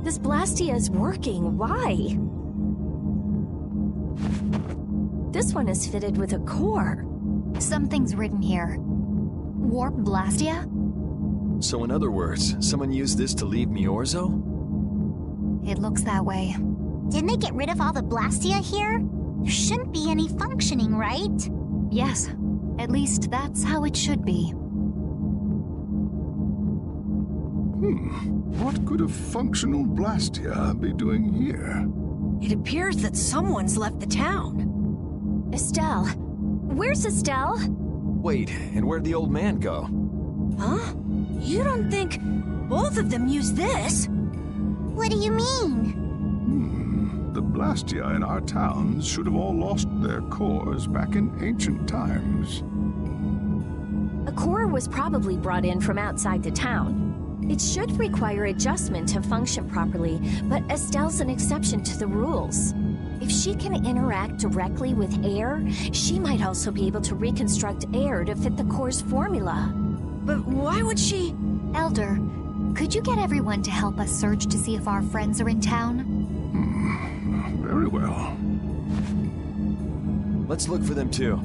This Blastia is working. Why? This one is fitted with a core. Something's written here. Warp Blastia? So in other words, someone used this to leave Miorzo? It looks that way. Didn't they get rid of all the Blastia here? There shouldn't be any functioning, right? Yes. At least that's how it should be. What could a functional Blastia be doing here? It appears that someone's left the town. Estelle. Where's Estelle? Wait, and where'd the old man go? Huh? You don't think both of them used this? What do you mean? The Blastia in our towns should have all lost their cores back in ancient times. A core was probably brought in from outside the town. It should require adjustment to function properly, but Estelle's an exception to the rules. If she can interact directly with air, she might also be able to reconstruct air to fit the core's formula. But why would she... Elder, could you get everyone to help us search to see if our friends are in town? Very well. Let's look for them too.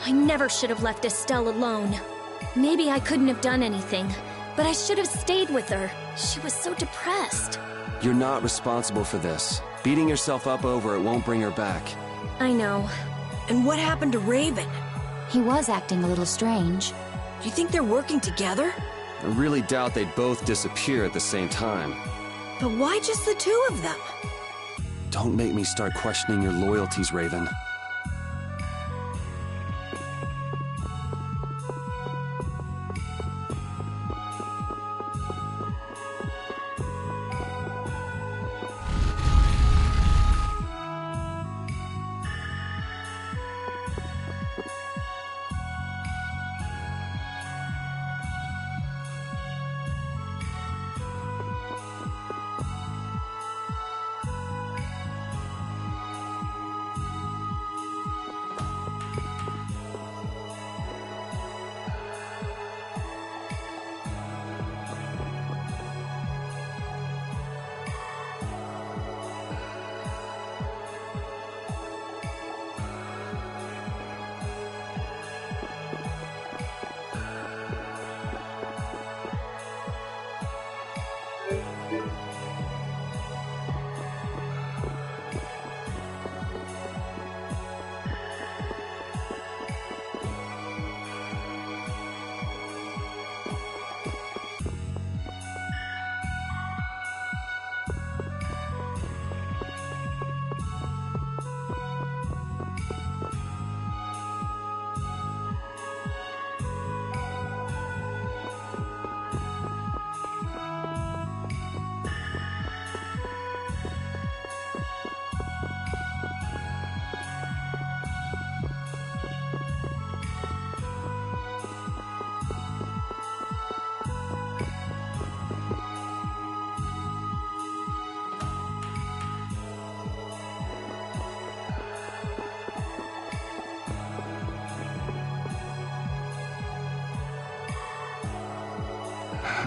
I never should have left Estelle alone. Maybe I couldn't have done anything, but I should have stayed with her. She was so depressed. You're not responsible for this. Beating yourself up over it won't bring her back. I know. And what happened to Raven? He was acting a little strange. Do you think they're working together? I really doubt they'd both disappear at the same time. But why just the two of them? Don't make me start questioning your loyalties, Raven.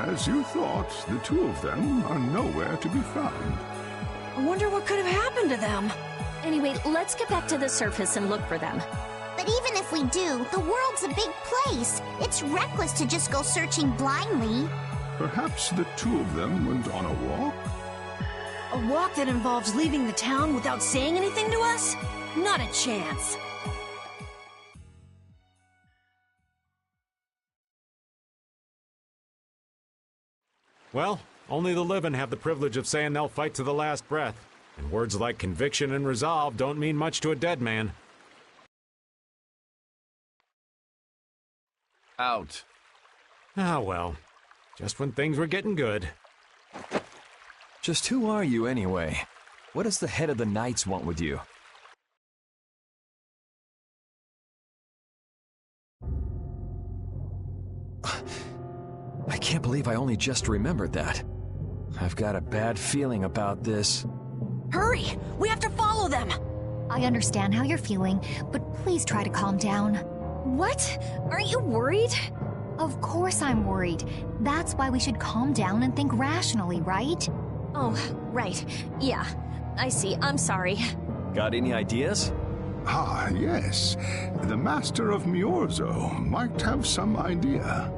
As you thought, the two of them are nowhere to be found. I wonder what could have happened to them. Anyway, let's get back to the surface and look for them. But even if we do, the world's a big place. It's reckless to just go searching blindly. Perhaps the two of them went on a walk? A walk that involves leaving the town without saying anything to us? Not a chance. Well, only the living have the privilege of saying they'll fight to the last breath. And words like conviction and resolve don't mean much to a dead man. Out. Ah, well. Just when things were getting good. Just who are you, anyway? What does the head of the Knights want with you? I can't believe I only just remembered that. I've got a bad feeling about this. Hurry! We have to follow them! I understand how you're feeling, but please try to calm down. What? Aren't you worried? Of course I'm worried. That's why we should calm down and think rationally, right? Oh, right. Yeah, I see. I'm sorry. Got any ideas? Ah, yes. The Master of Miorzo might have some idea.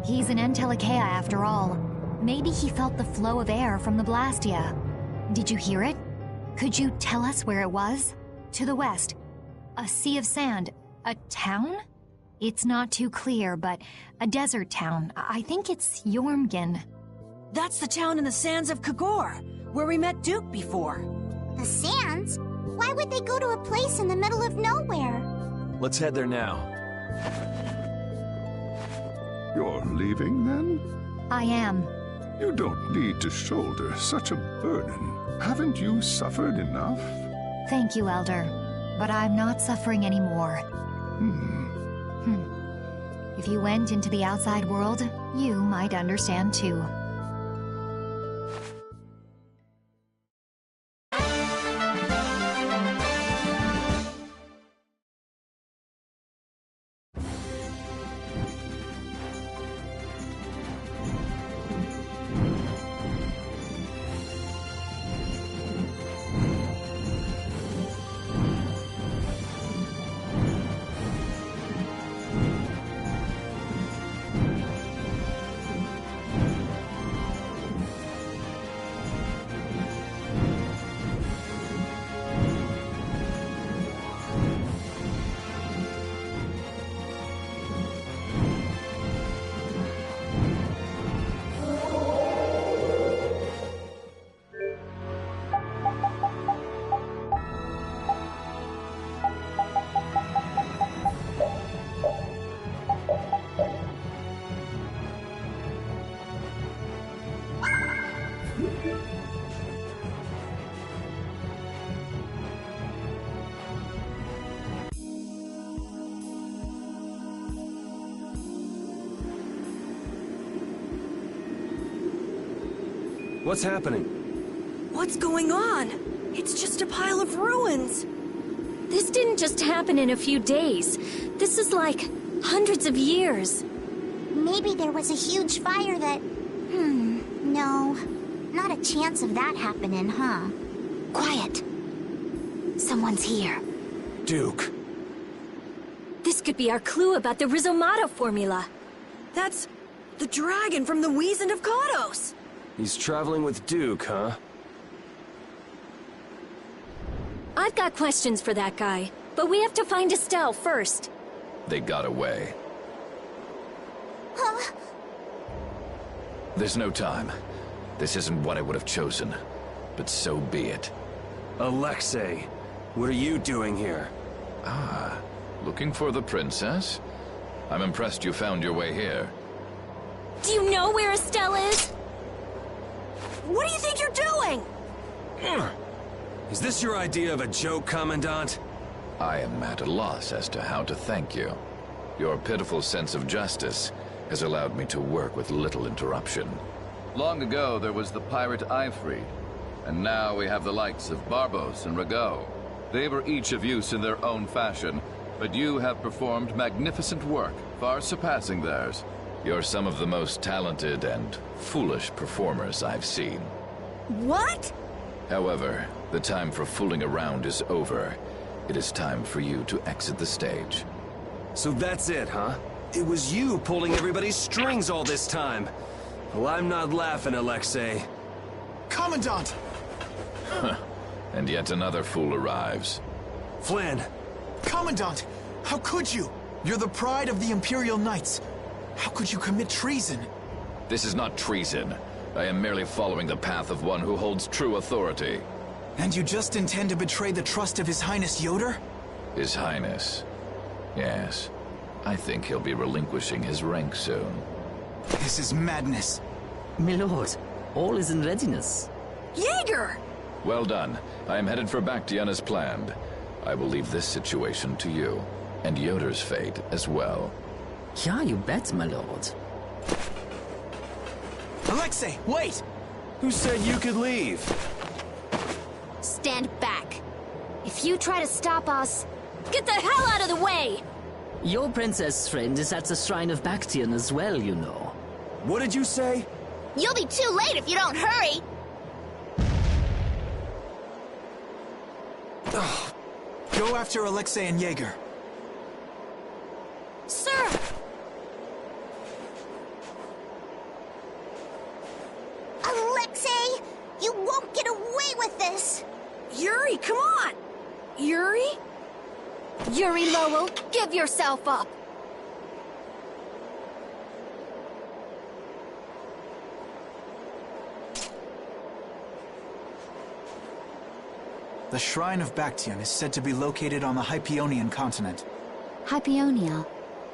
He's an Entelekea after all. Maybe he felt the flow of air from the Blastia. Did you hear it? Could you tell us where it was? To the west. A sea of sand. A town? It's not too clear, but a desert town. I think it's Jormungand. That's the town in the sands of Kagor, where we met Duke before. The sands? Why would they go to a place in the middle of nowhere? Let's head there now. You're leaving, then? I am. You don't need to shoulder such a burden. Haven't you suffered enough? Thank you, Elder. But I'm not suffering anymore. If you went into the outside world, you might understand too. What's happening? What's going on? It's just a pile of ruins. This didn't just happen in a few days. This is like hundreds of years. Maybe there was a huge fire that... no. Not a chance of that happening, huh? Quiet. Someone's here. Duke. This could be our clue about the Rizomata formula. That's the dragon from the Wizened of Kodos. He's traveling with Duke, huh? I've got questions for that guy, but we have to find Estelle first. They got away. Huh? There's no time. This isn't what I would have chosen, but so be it. Alexei, what are you doing here? Ah, looking for the princess? I'm impressed you found your way here. Do you know where Estelle is? What do you think you're doing? Is this your idea of a joke, Commandant? I am at a loss as to how to thank you. Your pitiful sense of justice has allowed me to work with little interruption. Long ago, there was the pirate Ifrit, and now we have the likes of Barbos and Rago. They were each of use in their own fashion, but you have performed magnificent work, far surpassing theirs. You're some of the most talented and foolish performers I've seen. What? However, the time for fooling around is over. It is time for you to exit the stage. So that's it, huh? It was you pulling everybody's strings all this time. Well, I'm not laughing, Alexei. Commandant! And yet another fool arrives. Flynn! Commandant! How could you? You're the pride of the Imperial Knights. How could you commit treason? This is not treason. I am merely following the path of one who holds true authority. And you just intend to betray the trust of His Highness Yoder? His Highness. Yes. I think he'll be relinquishing his rank soon. This is madness. My lord, all is in readiness. Jaeger! Well done. I am headed for Bactian as planned. I will leave this situation to you, and Yoder's fate as well. Yeah, you bet, my lord. Alexei, wait! Who said you could leave? Stand back. If you try to stop us, Get the hell out of the way! Your princess friend is at the Shrine of Bactian as well, you know. What did you say? you'll be too late if you don't hurry. Go after Alexei and Jaeger. Sir! Alexei, you won't get away with this. Yuri, come on! Yuri? Yuri Lowell, give yourself up! The Shrine of Bactian is said to be located on the Hypionian continent. Hypionia,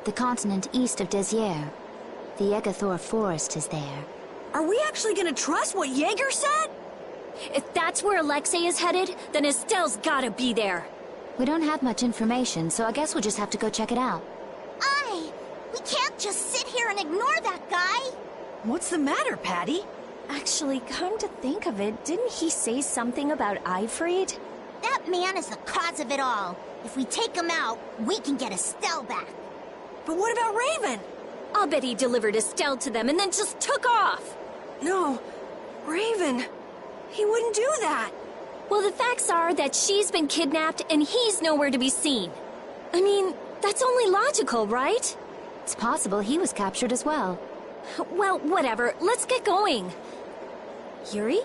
the continent east of Desier. The Egathor forest is there. Are we actually gonna trust what Jaeger said? If that's where Alexei is headed, then Estelle's gotta be there. We don't have much information, so I guess we'll just have to go check it out. We can't just sit here and ignore that guy! What's the matter, Patty? Actually, come to think of it, didn't he say something about Eifried? That man is the cause of it all. If we take him out, we can get Estelle back. But what about Raven? I'll bet he delivered Estelle to them and then just took off. No, Raven. He wouldn't do that. Well, the facts are that she's been kidnapped and he's nowhere to be seen. I mean, that's only logical, right? It's possible he was captured as well. Well, whatever. Let's get going. Yuri?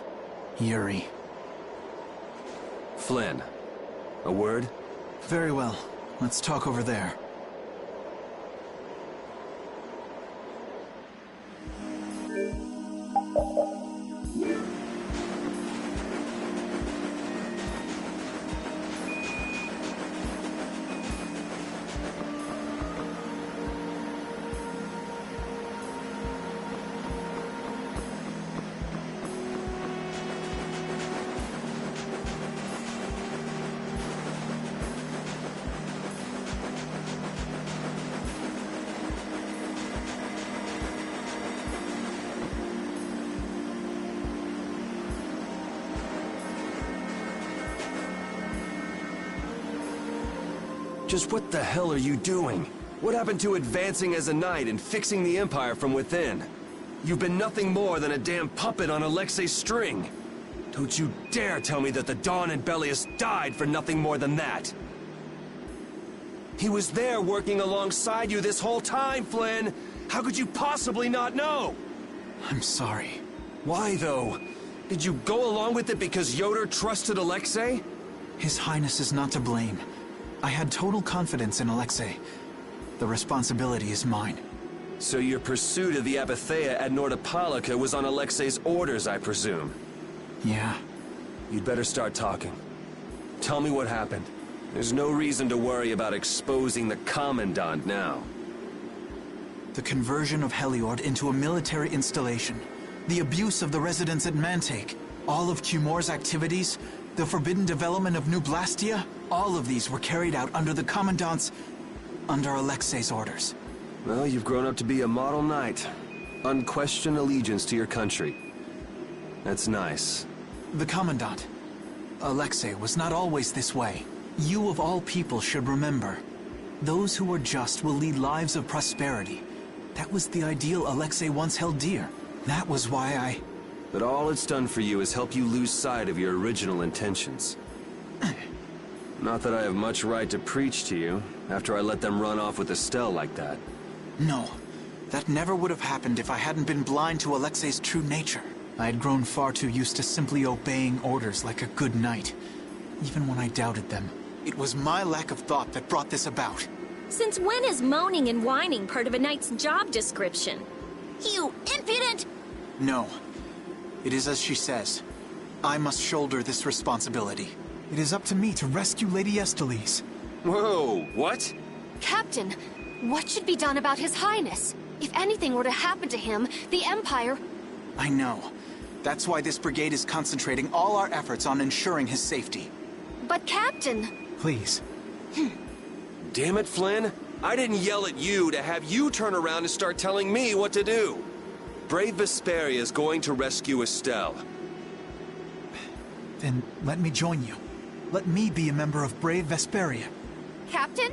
Yuri. Flynn, a word? Very well. Let's talk over there. Just what the hell are you doing? What happened to advancing as a knight and fixing the Empire from within? You've been nothing more than a damn puppet on Alexei's string. Don't you dare tell me that the Dawn and Bellius died for nothing more than that. He was there working alongside you this whole time, Flynn! How could you possibly not know? I'm sorry. Why, though? Did you go along with it because Yoder trusted Alexei? His Highness is not to blame. I had total confidence in Alexei. The responsibility is mine. So your pursuit of the Apatheia at Nordapalika was on Alexei's orders, I presume? Yeah. You'd better start talking. Tell me what happened. There's no reason to worry about exposing the Commandant now. The conversion of Heliord into a military installation. The abuse of the residents at Mantake. All of Cumor's activities. The forbidden development of New Blastia. All of these were carried out under the Commandant's... under Alexei's orders. Well, you've grown up to be a model knight. Unquestioned allegiance to your country. That's nice. The Commandant. Alexei was not always this way. You of all people should remember. Those who are just will lead lives of prosperity. That was the ideal Alexei once held dear. That was why I... But all it's done for you is help you lose sight of your original intentions. Not that I have much right to preach to you, after I let them run off with Estelle like that. No. That never would have happened if I hadn't been blind to Alexei's true nature. I had grown far too used to simply obeying orders like a good knight. Even when I doubted them. It was my lack of thought that brought this about. Since when is moaning and whining part of a knight's job description? You impudent! No. It is as she says. I must shoulder this responsibility. It is up to me to rescue Lady Estellise. Whoa, what? Captain, what should be done about His Highness? If anything were to happen to him, the Empire... I know. That's why this brigade is concentrating all our efforts on ensuring his safety. But Captain... Please. Damn it, Flynn. I didn't yell at you to have you turn around and start telling me what to do. Brave Vesperia is going to rescue Estelle. Then let me join you. Let me be a member of Brave Vesperia. Captain?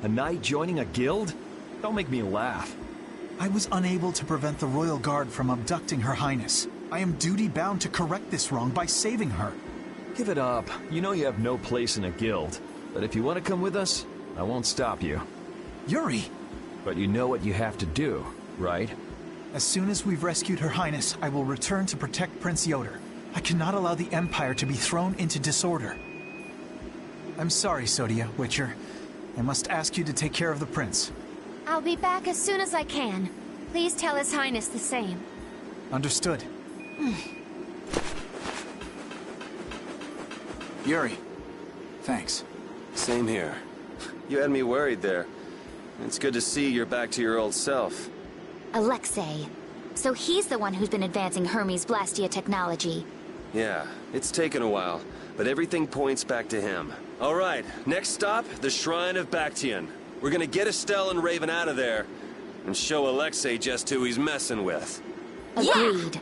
A knight joining a guild? Don't make me laugh. I was unable to prevent the Royal Guard from abducting Her Highness. I am duty-bound to correct this wrong by saving her. Give it up. You know you have no place in a guild. But if you want to come with us, I won't stop you. Yuri! But you know what you have to do, right? As soon as we've rescued Her Highness, I will return to protect Prince Yoder. I cannot allow the Empire to be thrown into disorder. I'm sorry, Sodia, Witcher. I must ask you to take care of the prince. I'll be back as soon as I can. Please tell His Highness the same. Understood. Yuri, thanks. Same here. You had me worried there. It's good to see you're back to your old self. Alexei. So he's the one who's been advancing Hermes Blastia technology. Yeah, it's taken a while, but everything points back to him. All right, next stop, the Shrine of Bactian. We're gonna get Estelle and Raven out of there, and show Alexei just who he's messing with. Agreed.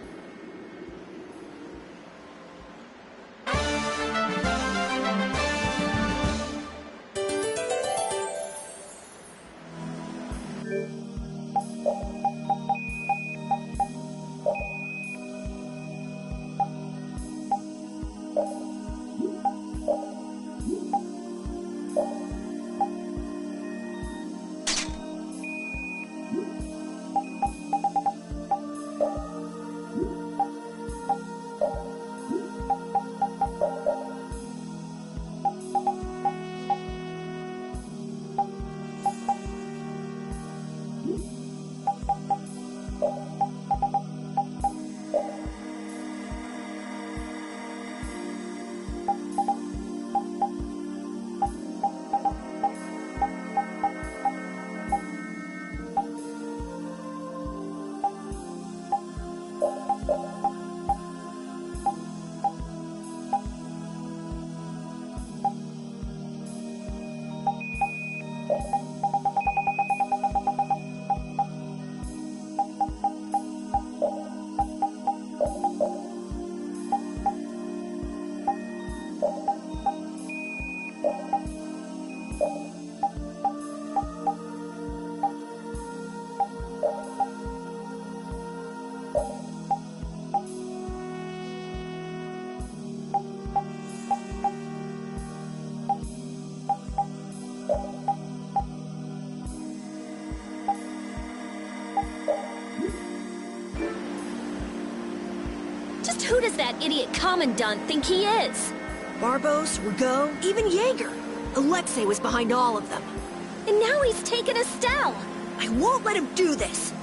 Who does that idiot commandant think he is? Barbos, Rigaud, even Jaeger. Alexei was behind all of them. And now he's taken Estelle. I won't let him do this.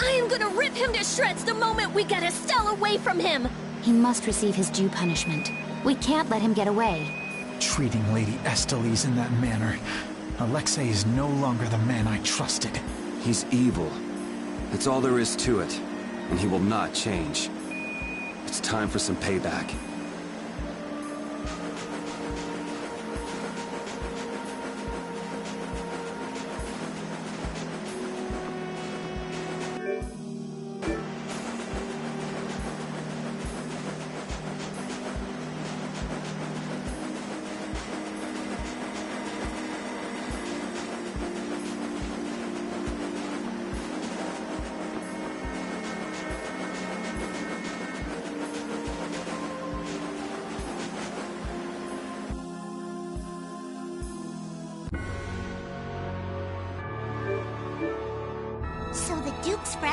I am gonna rip him to shreds the moment we get Estelle away from him. He must receive his due punishment. We can't let him get away. Treating Lady Estellise in that manner. Alexei is no longer the man I trusted. He's evil. That's all there is to it. And he will not change. It's time for some payback.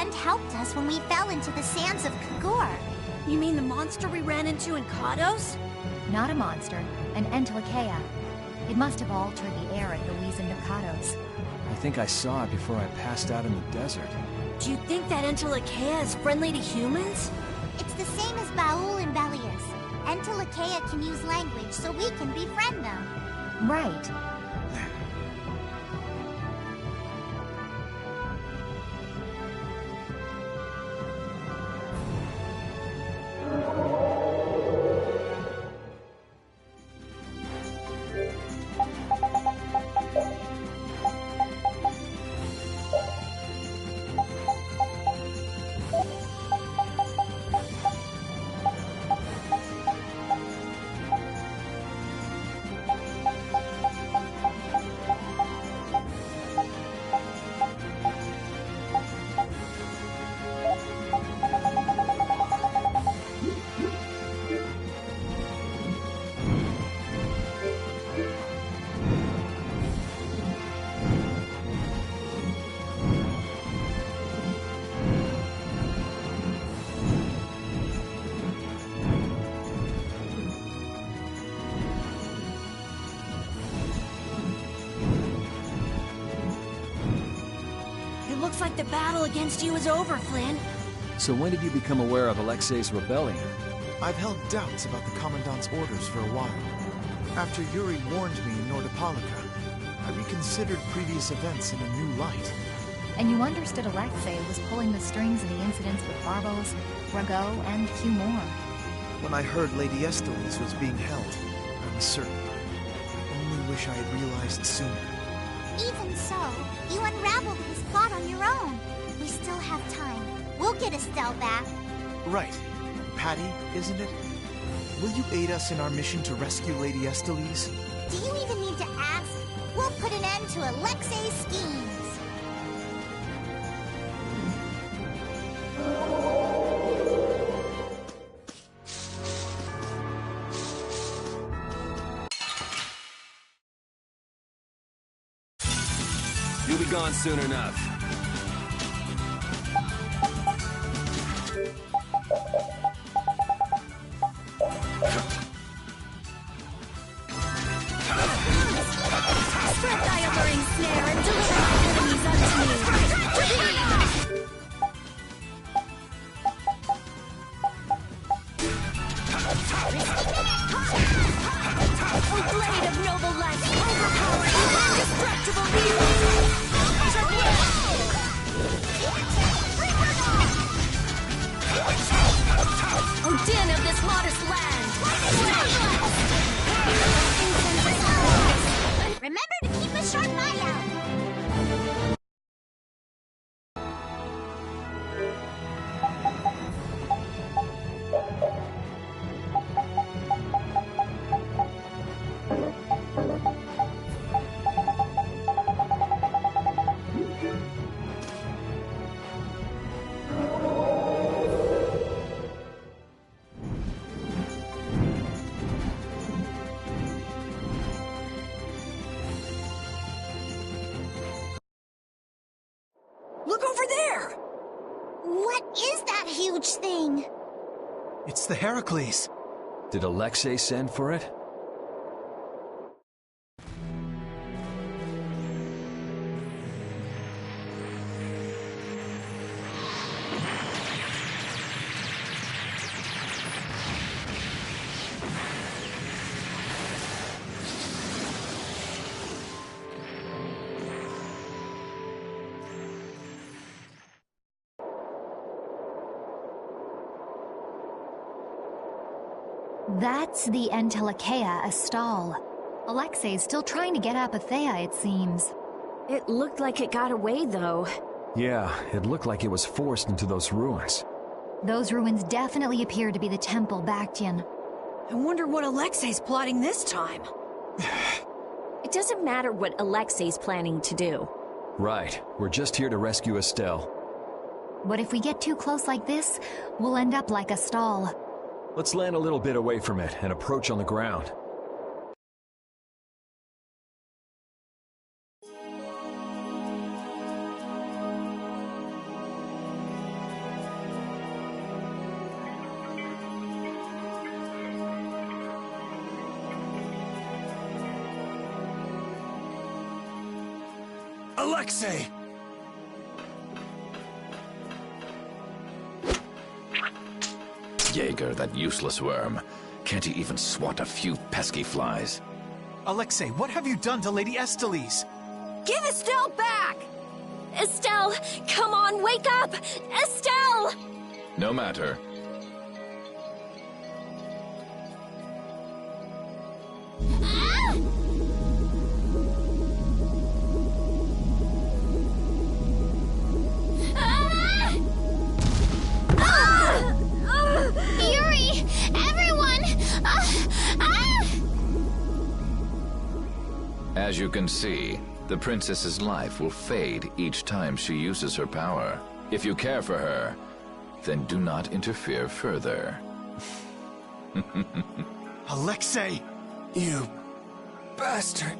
friend helped us when we fell into the sands of Kagor. You mean the monster we ran into in Kados? Not a monster, an Entelekea. It must have altered the air at the Wizened of Kados. I think I saw it before I passed out in the desert. Do you think that Entelekea is friendly to humans? It's the same as Baul and Belius. Entelekea can use language, so we can befriend them. Right. Looks like the battle against you is over, Flynn. So when did you become aware of Alexei's rebellion? I've held doubts about the Commandant's orders for a while. After Yuri warned me in Nordopolica, I reconsidered previous events in a new light. And you understood Alexei was pulling the strings of the incidents with Barbos, Rago, and Cumor. When I heard Lady Estellise was being held, I was certain. I only wish I had realized sooner. Even so, you unraveled his plot on your own. We still have time. We'll get Estelle back. Right. Patty, isn't it? Will you aid us in our mission to rescue Lady Estellise? Do you even need to ask? We'll put an end to Alexei's schemes. You'll be gone soon enough. Spread thy alluring snare and deliver my enemies unto me. O blade of noble life, overpowering, indestructible evil! O din of this modest land! Remember to keep a sharp eye out! Look over there! What is that huge thing? It's the Heracles. Did Alexei send for it? That's the Entelekea Astal. Alexei's still trying to get Apathea, it seems. It looked like it got away, though. Yeah, it looked like it was forced into those ruins. Those ruins definitely appear to be the Temple Bactian. I wonder what Alexei's plotting this time. It doesn't matter what Alexei's planning to do. Right. We're just here to rescue Estelle. But if we get too close like this, we'll end up like Astal. Let's land a little bit away from it and approach on the ground. Alexei! Jaeger, that useless worm. Can't he even swat a few pesky flies? Alexei, what have you done to Lady Estellise? Give Estelle back! Estelle, come on, wake up! Estelle! No matter. Yuri! Everyone! As you can see, the princess's life will fade each time she uses her power. If you care for her, then do not interfere further. Alexei! You bastard!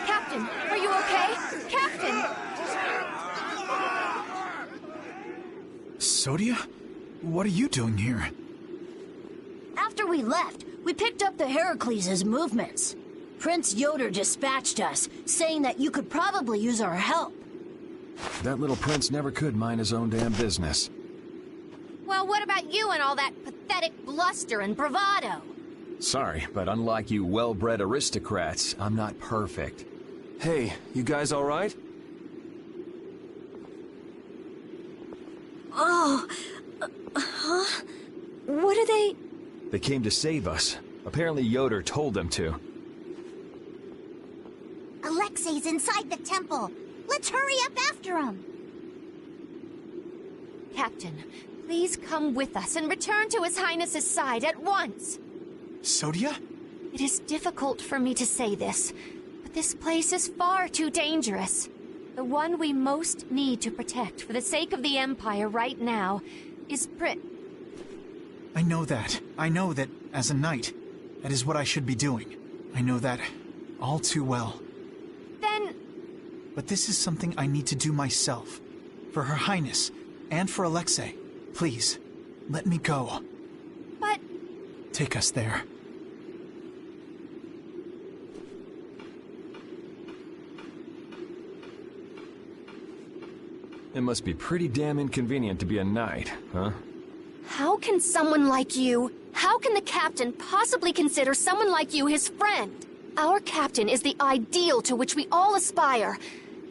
Captain, are you okay? Captain! Sodia? What are you doing here? After we left, we picked up the Heracles' movements. Prince Yoder dispatched us, saying that you could probably use our help. That little prince never could mind his own damn business. Well, what about you and all that pathetic bluster and bravado? Sorry, but unlike you well-bred aristocrats, I'm not perfect. Hey, you guys all right? Oh, huh? What are they? They came to save us. Apparently Yoder told them to. Alexei's inside the temple. Let's hurry up after him. Captain, please come with us and return to His Highness's side at once. Sodia? It is difficult for me to say this, but this place is far too dangerous. The one we most need to protect for the sake of the Empire right now is I know that. I know that, as a knight, that is what I should be doing. I know that all too well. Then... But this is something I need to do myself. For Her Highness, and for Alexei. Please, let me go. But... Take us there. It must be pretty damn inconvenient to be a knight, huh? How can someone like you, how can the captain possibly consider someone like you his friend? Our captain is the ideal to which we all aspire.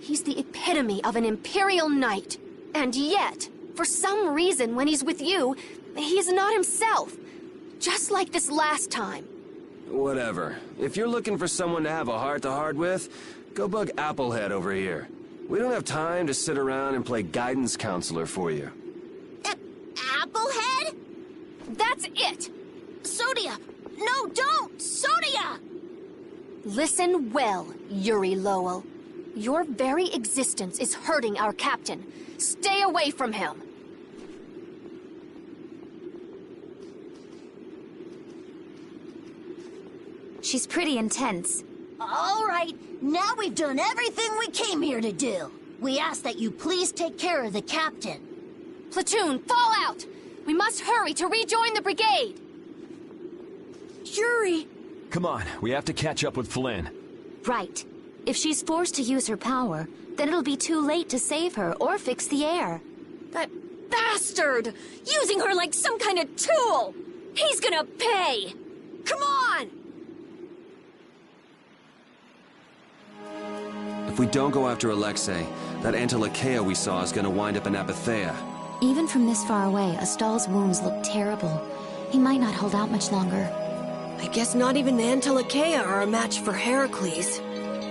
He's the epitome of an imperial knight. And yet, for some reason when he's with you, he's not himself. Just like this last time. Whatever. If you're looking for someone to have a heart-to-heart with, go bug Applehead over here. We don't have time to sit around and play guidance counselor for you. Applehead? That's it! Sodia! No, don't! Sodia! Listen well, Yuri Lowell. Your very existence is hurting our captain. Stay away from him. She's pretty intense. All right, now we've done everything we came here to do. We ask that you please take care of the captain. Platoon, fall out! We must hurry to rejoin the brigade! Yuri! Come on, we have to catch up with Flynn. Right. If she's forced to use her power, then it'll be too late to save her or fix the air. That bastard! Using her like some kind of tool! He's gonna pay! Come on! If we don't go after Alexei, that Antilocheia we saw is gonna wind up in Apatheia. Even from this far away, Astal's wounds look terrible. He might not hold out much longer. I guess not even the Antilocheia are a match for Heracles.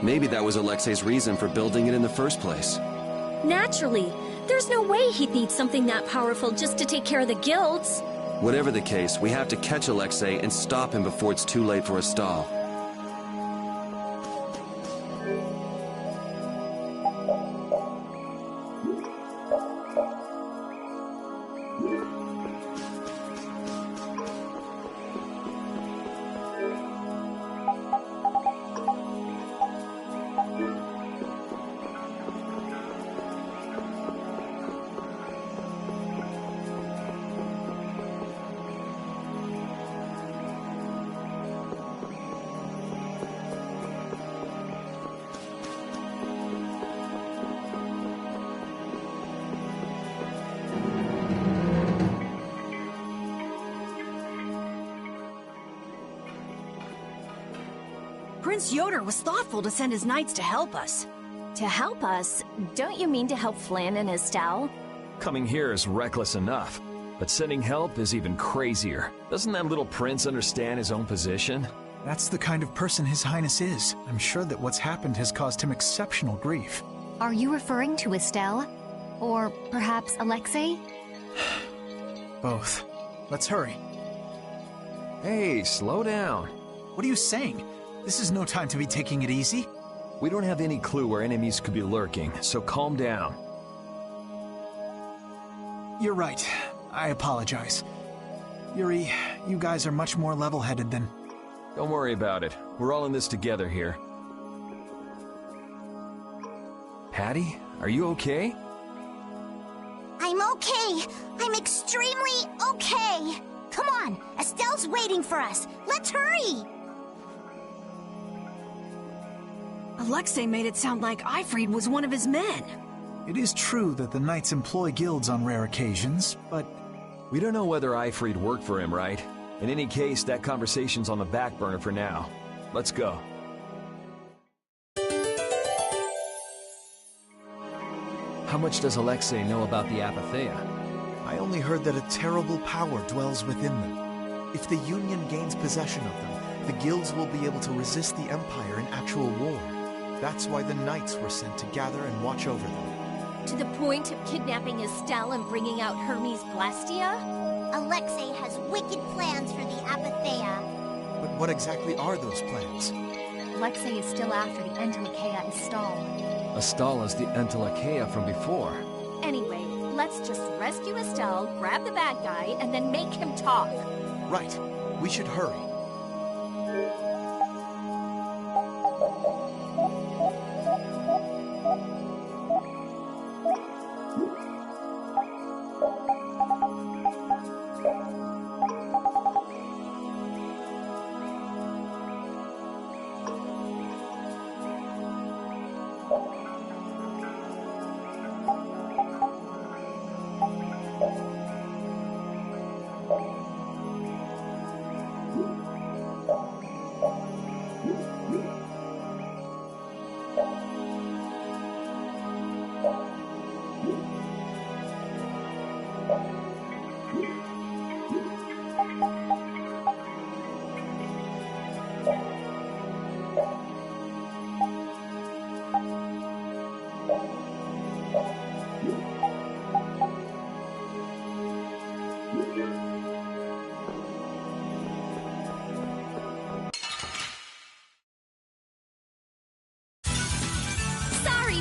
Maybe that was Alexei's reason for building it in the first place. Naturally. There's no way he'd need something that powerful just to take care of the guilds. Whatever the case, we have to catch Alexei and stop him before it's too late for Astal. Prince Yoder was thoughtful to send his knights to help us. To help us? Don't you mean to help Flynn and Estelle? Coming here is reckless enough, but sending help is even crazier. Doesn't that little prince understand his own position? That's the kind of person His Highness is. I'm sure that what's happened has caused him exceptional grief. Are you referring to Estelle? Or perhaps Alexei? Both. Let's hurry. Hey, slow down. What are you saying? This is no time to be taking it easy. We don't have any clue where enemies could be lurking, so calm down. You're right. I apologize. Yuri, you guys are much more level-headed than... Don't worry about it. We're all in this together here. Hattie, are you okay? I'm okay. I'm extremely okay. Come on, Estelle's waiting for us. Let's hurry. Alexei made it sound like Eifried was one of his men. It is true that the knights employ guilds on rare occasions, but... We don't know whether Eifried worked for him, right? In any case, that conversation's on the back burner for now. Let's go. How much does Alexei know about the Apatheia? I only heard that a terrible power dwells within them. If the Union gains possession of them, the guilds will be able to resist the Empire in actual war. That's why the knights were sent to gather and watch over them. To the point of kidnapping Estelle and bringing out Hermes Blastia? Alexei has wicked plans for the Apatheia. But what exactly are those plans? Alexei is still after the Entelecheia Estelle. Estelle is the Entelecheia from before. Anyway, let's just rescue Estelle, grab the bad guy, and then make him talk. Right. We should hurry.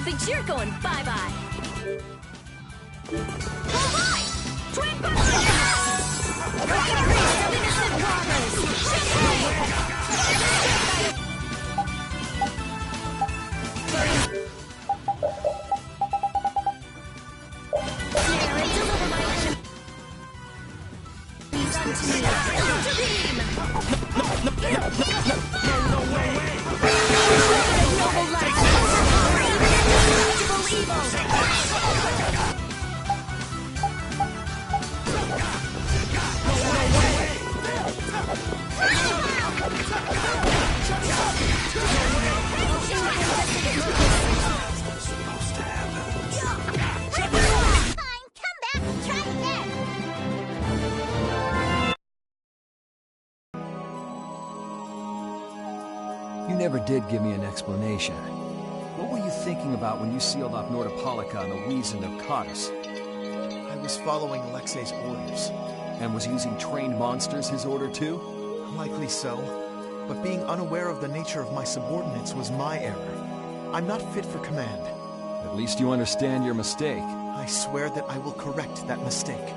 But you're going bye-bye. Alright! Twin innocent You never did give me an explanation. What were you thinking about when you sealed off Nordopolica and the reason have caught us? I was following Alexei's orders. And was using trained monsters his order too? Likely so. But being unaware of the nature of my subordinates was my error. I'm not fit for command. At least you understand your mistake. I swear that I will correct that mistake.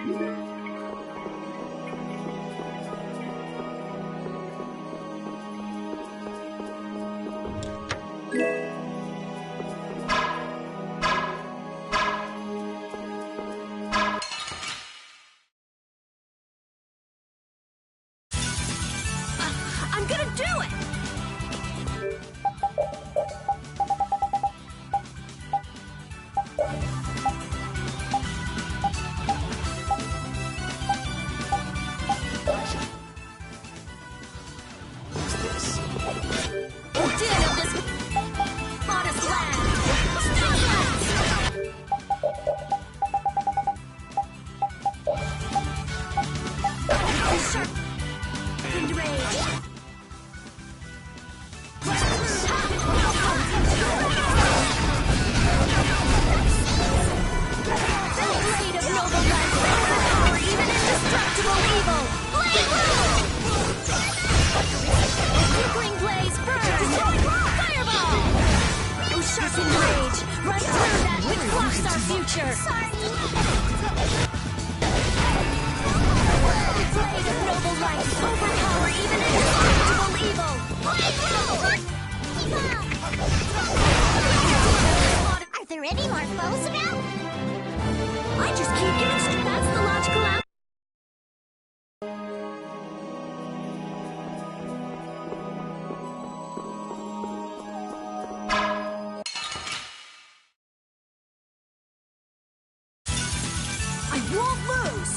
I'm gonna do it! Are there any more foes about? I just keep getting that's the logical outcome. I won't lose!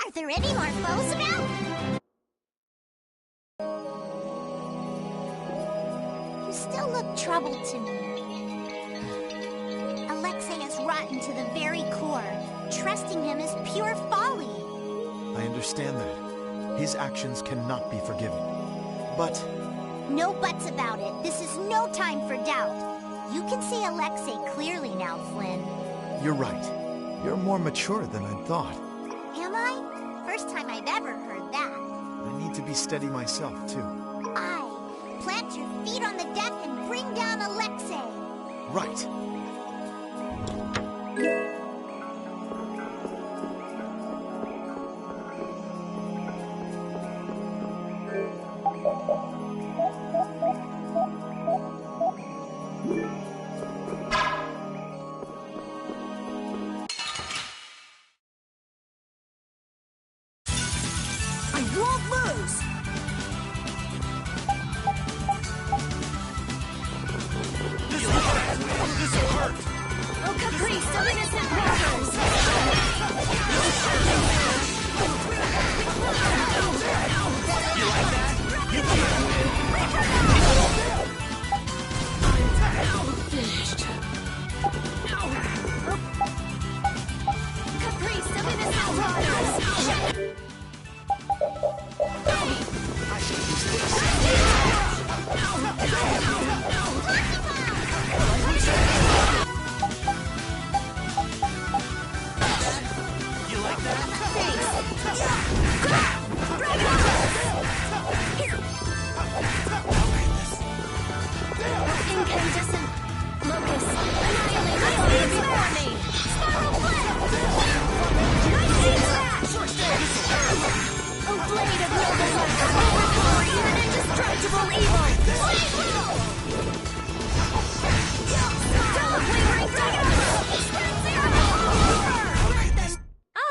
Are there any more foes about? You still look troubled to me. Alexei is rotten to the very core. Trusting him is pure folly. I understand that. His actions cannot be forgiven. But... No buts about it. This is no time for doubt. You can see Alexei clearly now, Flynn. You're right. You're more mature than I thought. Am I? First time I've ever heard that. I need to be steady myself, too. Aye. Plant your feet on the deck and bring down Alexei. Right.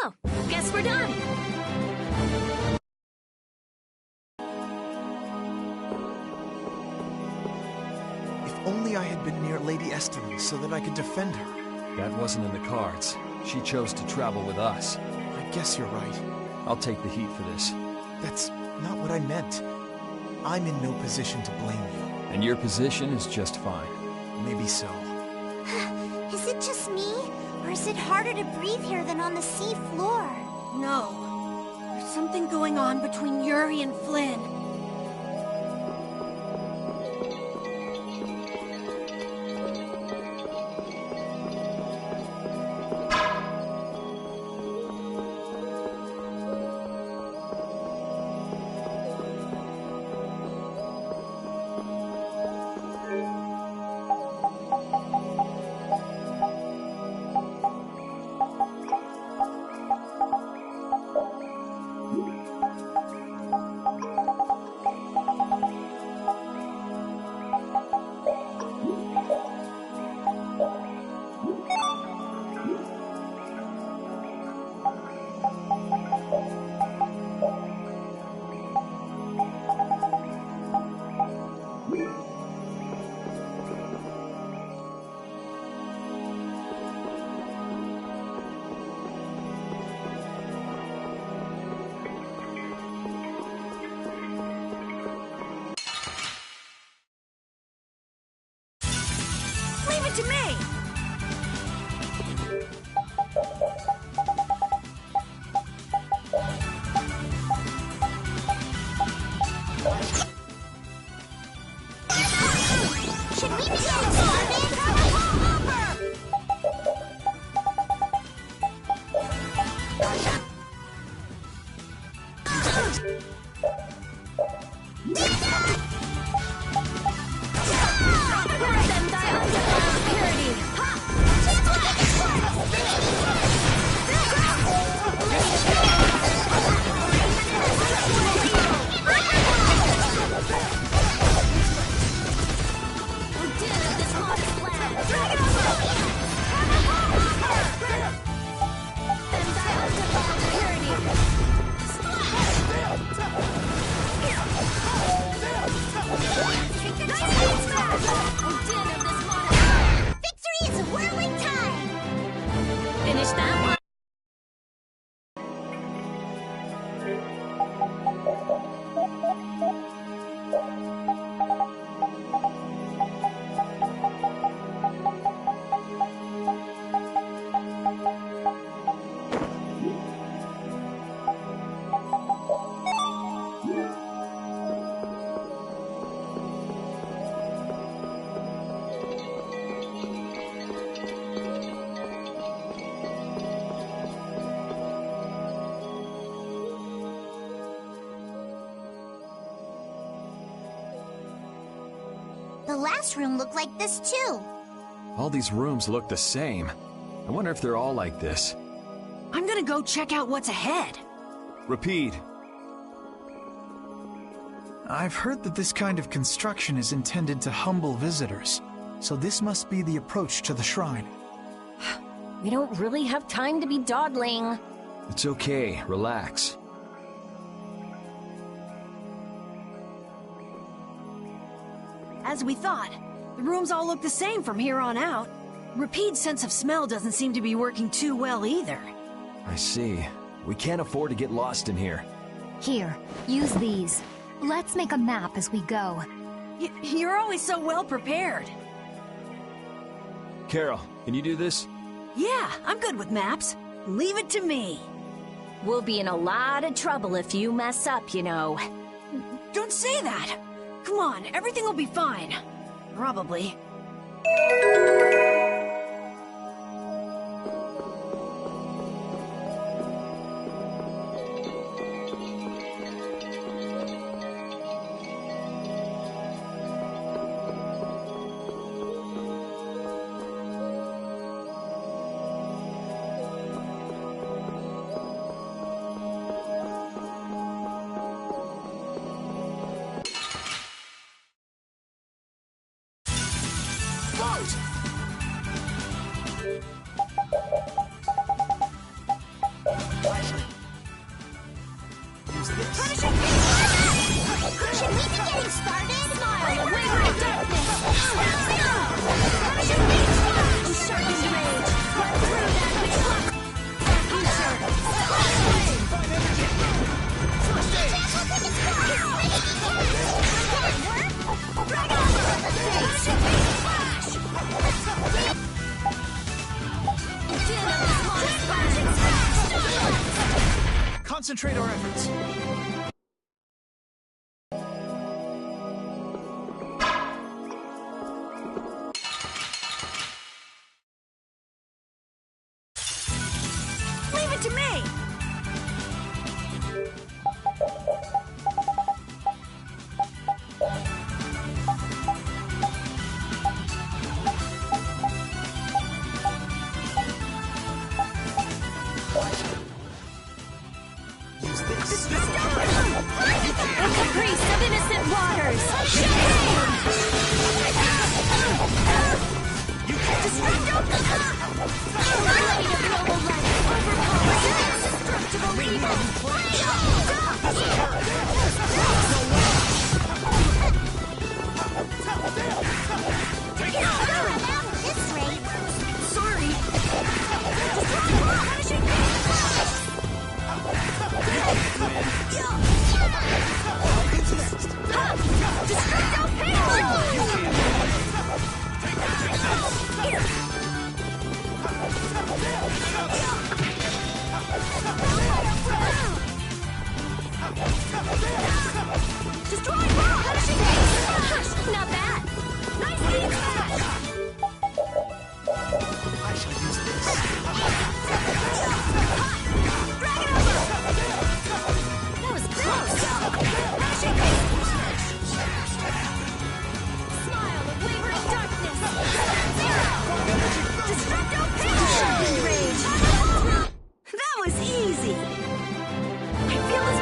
Oh, guess we're done. If only I had been near Lady Estelin so that I could defend her. That wasn't in the cards. She chose to travel with us. I guess you're right. I'll take the heat for this. That's not what I meant. I'm in no position to blame you. And your position is just fine. Maybe so. Is it just me? Or is it harder to breathe here than on the sea floor? No. There's something going on between Yuri and Flynn. Leave it to me! Should we be getting started? Victory is a whirling tide! Finish that one. The last room looked like this too. All these rooms look the same. I wonder if they're all like this. I'm gonna go check out what's ahead. Repeat. I've heard that this kind of construction is intended to humble visitors, so this must be the approach to the shrine. We don't really have time to be dawdling. It's okay. Relax. As we thought, the rooms all look the same from here on out. Repeat's sense of smell doesn't seem to be working too well either. I see. We can't afford to get lost in here. Here, use these. Let's make a map as we go. You're always so well prepared. Carol, can you do this? Yeah, I'm good with maps. Leave it to me. We'll be in a lot of trouble if you mess up, you know. Don't say that. Come on, everything will be fine. Probably. out! Should we be getting started? Smile, wavering darkness! Sharpened rage! Run through that which blocks our future! Concentrate our efforts. Leave it to me! A caprice of innocent waters! Light of noble light overpowers indestructible evil! Sorry! Not bad! Nice aim! I shall use this. That was close! Smile of wavering darkness! Destructo Sharpened rage! That was easy! I feel this...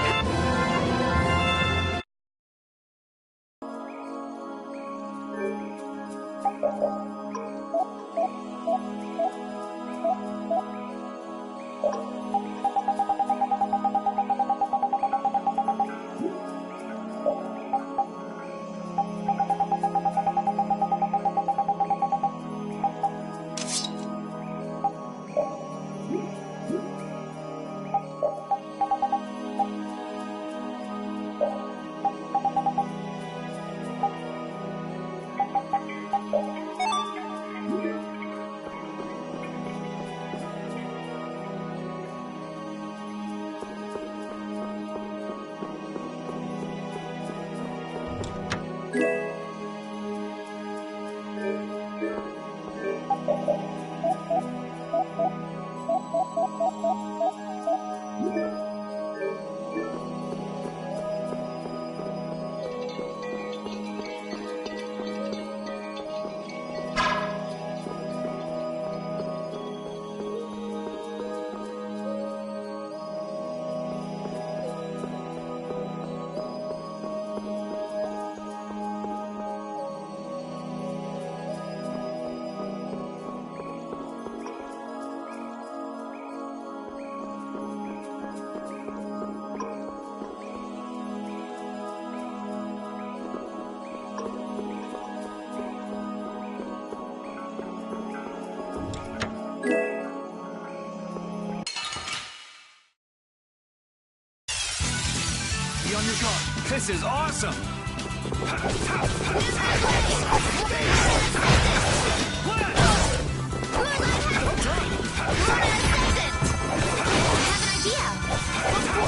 Be on your guard. This is awesome!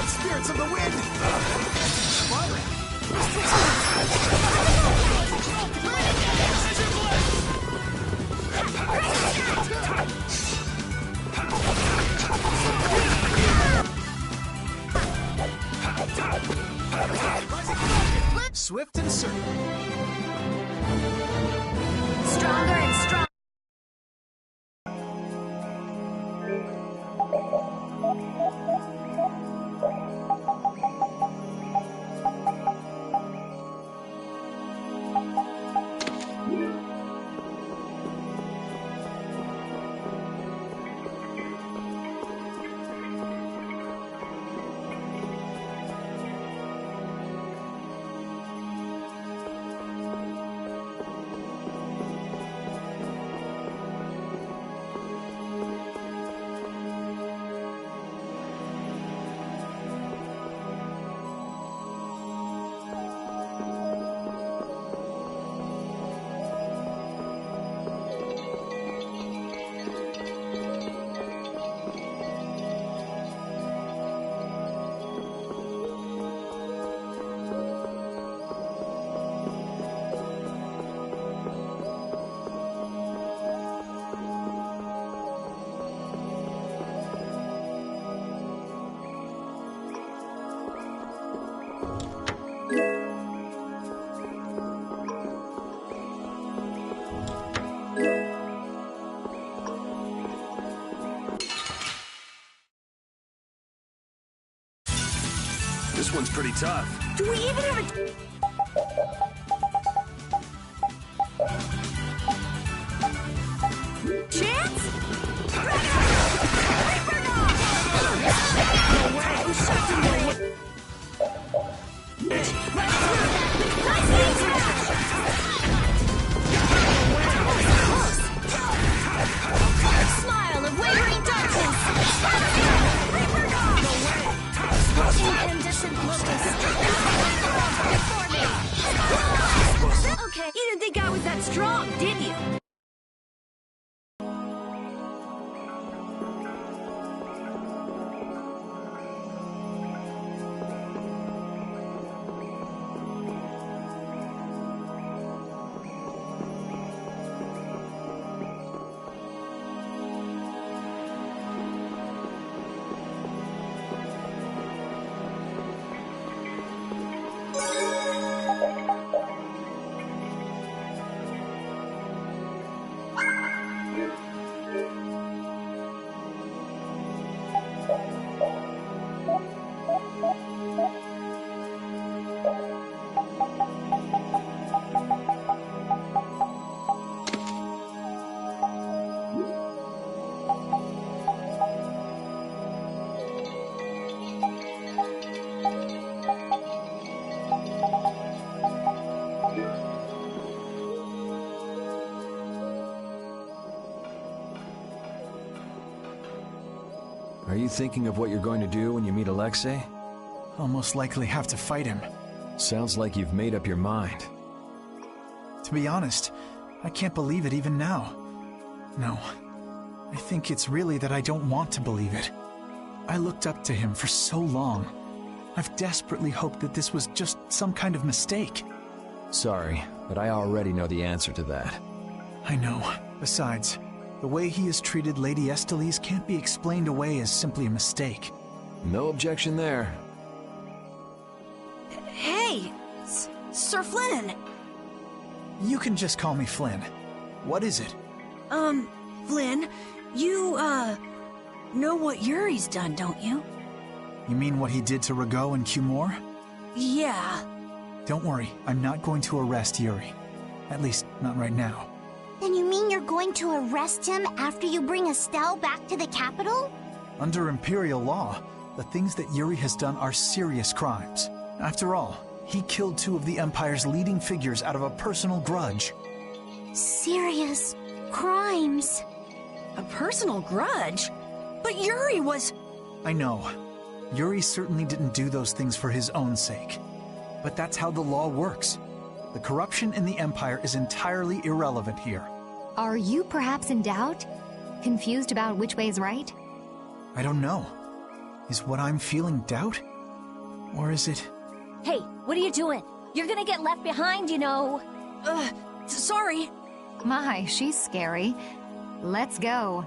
Spirits of the wind! Swift and certain. this one's pretty tough. Do we even have a... chance? Smile of wavering darkness! Incandescent locust! Okay, you didn't think I was that strong, did you? Are you thinking of what you're going to do when you meet Alexei? I'll most likely have to fight him. Sounds like you've made up your mind. To be honest, I can't believe it even now. No, I think it's really that I don't want to believe it. I looked up to him for so long. I've desperately hoped that this was just some kind of mistake. Sorry, but I already know the answer to that. I know. Besides, the way he has treated Lady Estellise can't be explained away as simply a mistake. No objection there. Hey, Sir Flynn. You can just call me Flynn. What is it? Flynn, you, know what Yuri's done, don't you? You mean what he did to Rago and Cumore? Yeah. Don't worry, I'm not going to arrest Yuri. At least, not right now. Then you mean you're going to arrest him after you bring Estelle back to the capital? Under Imperial law, the things that Yuri has done are serious crimes. After all, he killed two of the Empire's leading figures out of a personal grudge. Serious crimes. A personal grudge? But Yuri was... I know. Yuri certainly didn't do those things for his own sake. But that's how the law works. The corruption in the Empire is entirely irrelevant here. Are you perhaps in doubt? Confused about which way is right? I don't know. Is what I'm feeling doubt? Or is it... Hey, what are you doing? You're gonna get left behind, you know. Sorry. My, she's scary. Let's go.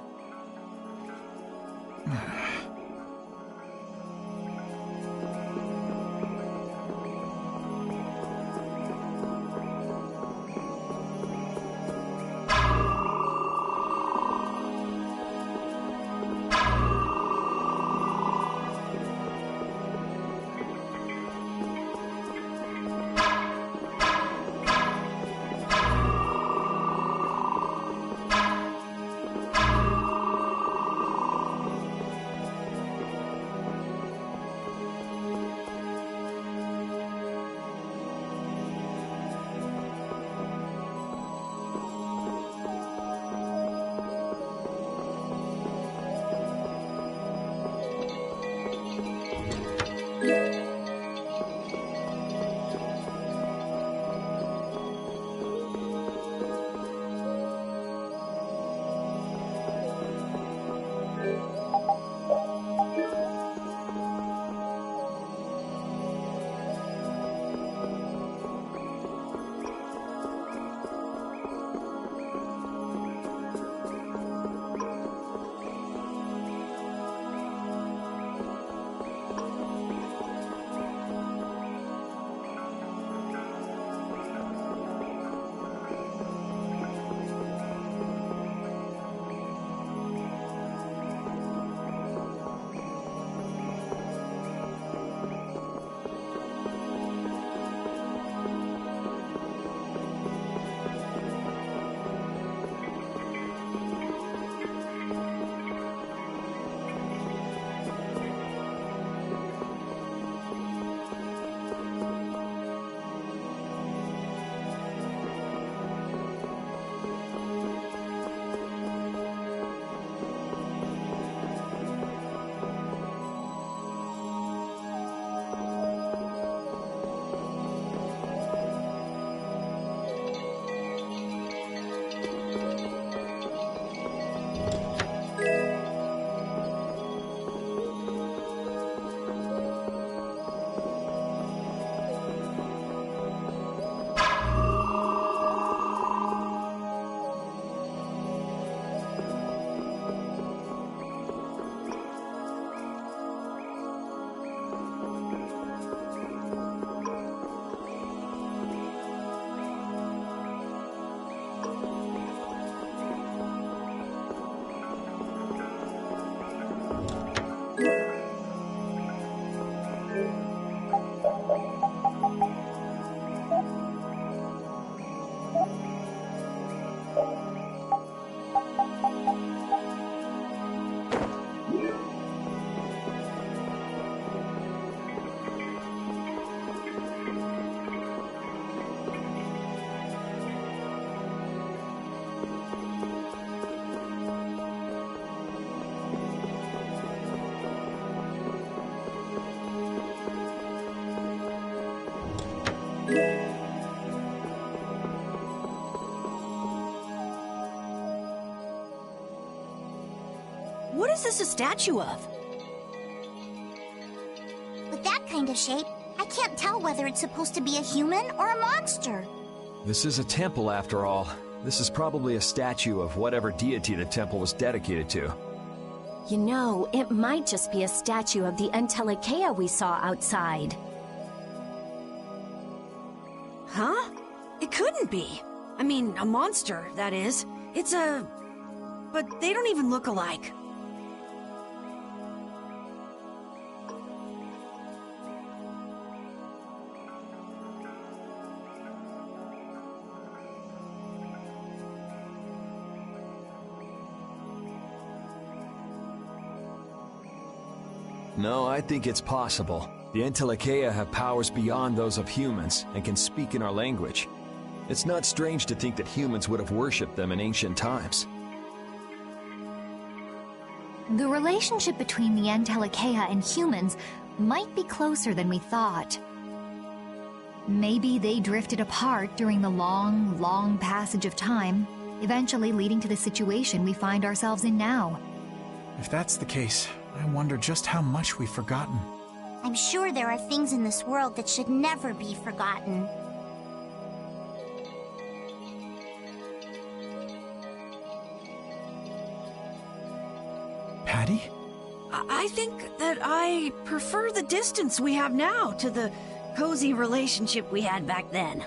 What is this a statue of? With that kind of shape, I can't tell whether it's supposed to be a human or a monster. This is a temple, after all. This is probably a statue of whatever deity the temple was dedicated to. You know, it might just be a statue of the Entelekea we saw outside. Huh? It couldn't be. I mean, a monster, that is. It's a... But they don't even look alike. No, I think it's possible. The Entelekea have powers beyond those of humans and can speak in our language. It's not strange to think that humans would have worshipped them in ancient times. The relationship between the Entelekea and humans might be closer than we thought. Maybe they drifted apart during the long, long passage of time, eventually leading to the situation we find ourselves in now. If that's the case, I wonder just how much we've forgotten. I'm sure there are things in this world that should never be forgotten. Patty? I think that I prefer the distance we have now to the cozy relationship we had back then.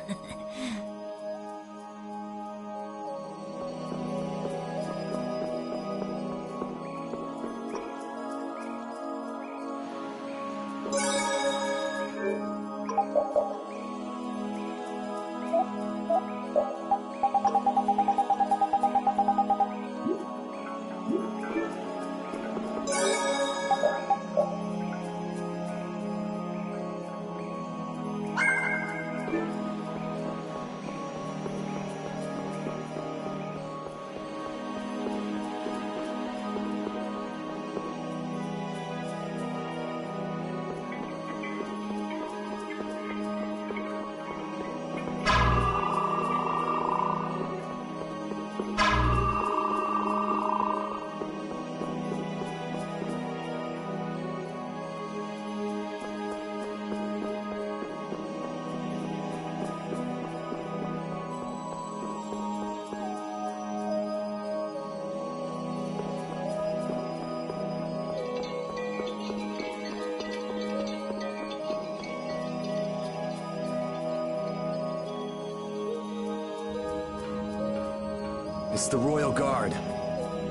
It's the Royal Guard.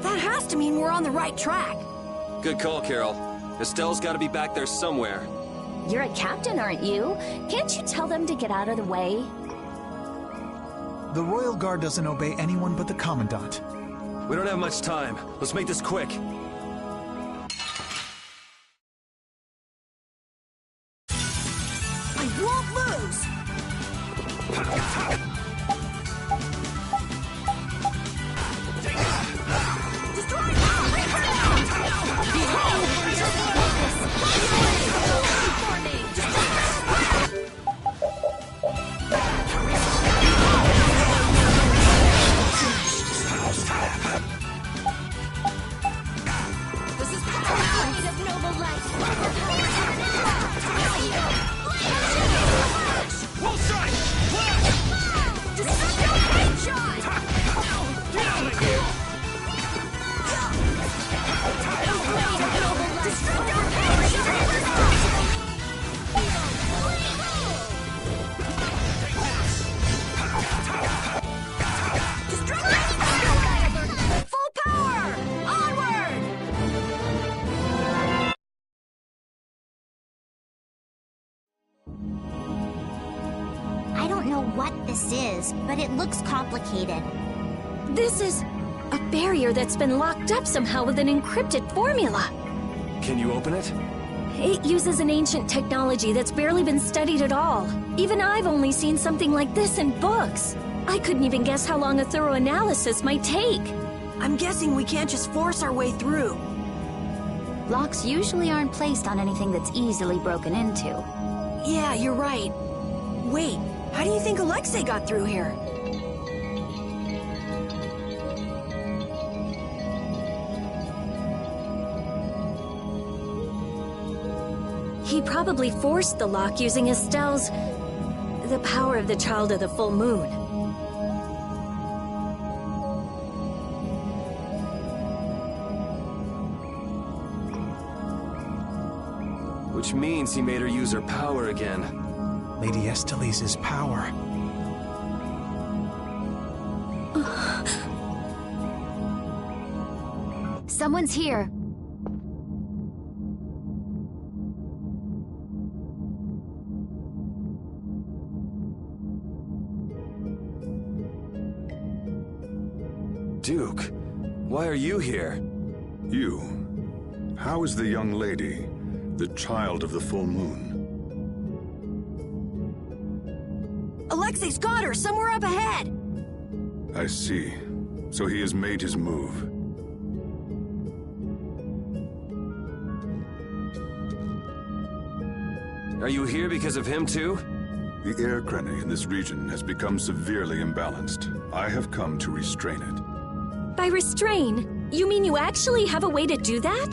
That has to mean we're on the right track. Good call, Carol. Estelle's gotta be back there somewhere. You're a captain, aren't you? Can't you tell them to get out of the way? The Royal Guard doesn't obey anyone but the Commandant. We don't have much time. Let's make this quick. I won't lose! I don't know what this is, but it looks complicated. This is a barrier that's been locked up somehow with an encrypted formula. Can you open it? It uses an ancient technology that's barely been studied at all. Even I've only seen something like this in books. I couldn't even guess how long a thorough analysis might take. I'm guessing we can't just force our way through. Locks usually aren't placed on anything that's easily broken into. Yeah, you're right. Wait, how do you think Alexei got through here? He probably forced the lock using Estelle's... the power of the Child of the Full Moon. Which means he made her use her power again. Lady Estelise's power. Someone's here. Duke, why are you here? You. How is the young lady, the Child of the Full Moon? Alexei's got her somewhere up ahead! I see. So he has made his move. Are you here because of him too? The air crennae in this region has become severely imbalanced. I have come to restrain it. By restrain, you mean you actually have a way to do that?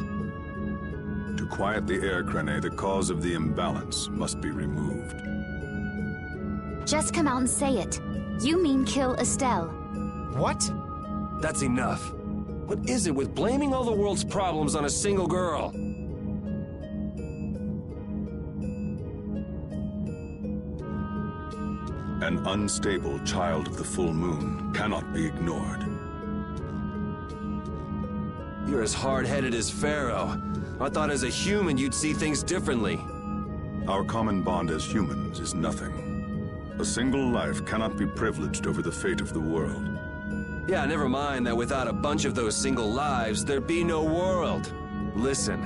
To quiet the air crennae, the cause of the imbalance must be removed. Just come out and say it. You mean kill Estelle. What? That's enough. What is it with blaming all the world's problems on a single girl? An unstable Child of the Full Moon cannot be ignored. You're as hard-headed as Pharaoh. I thought as a human you'd see things differently. Our common bond as humans is nothing. A single life cannot be privileged over the fate of the world. Yeah, never mind that without a bunch of those single lives, there'd be no world. Listen,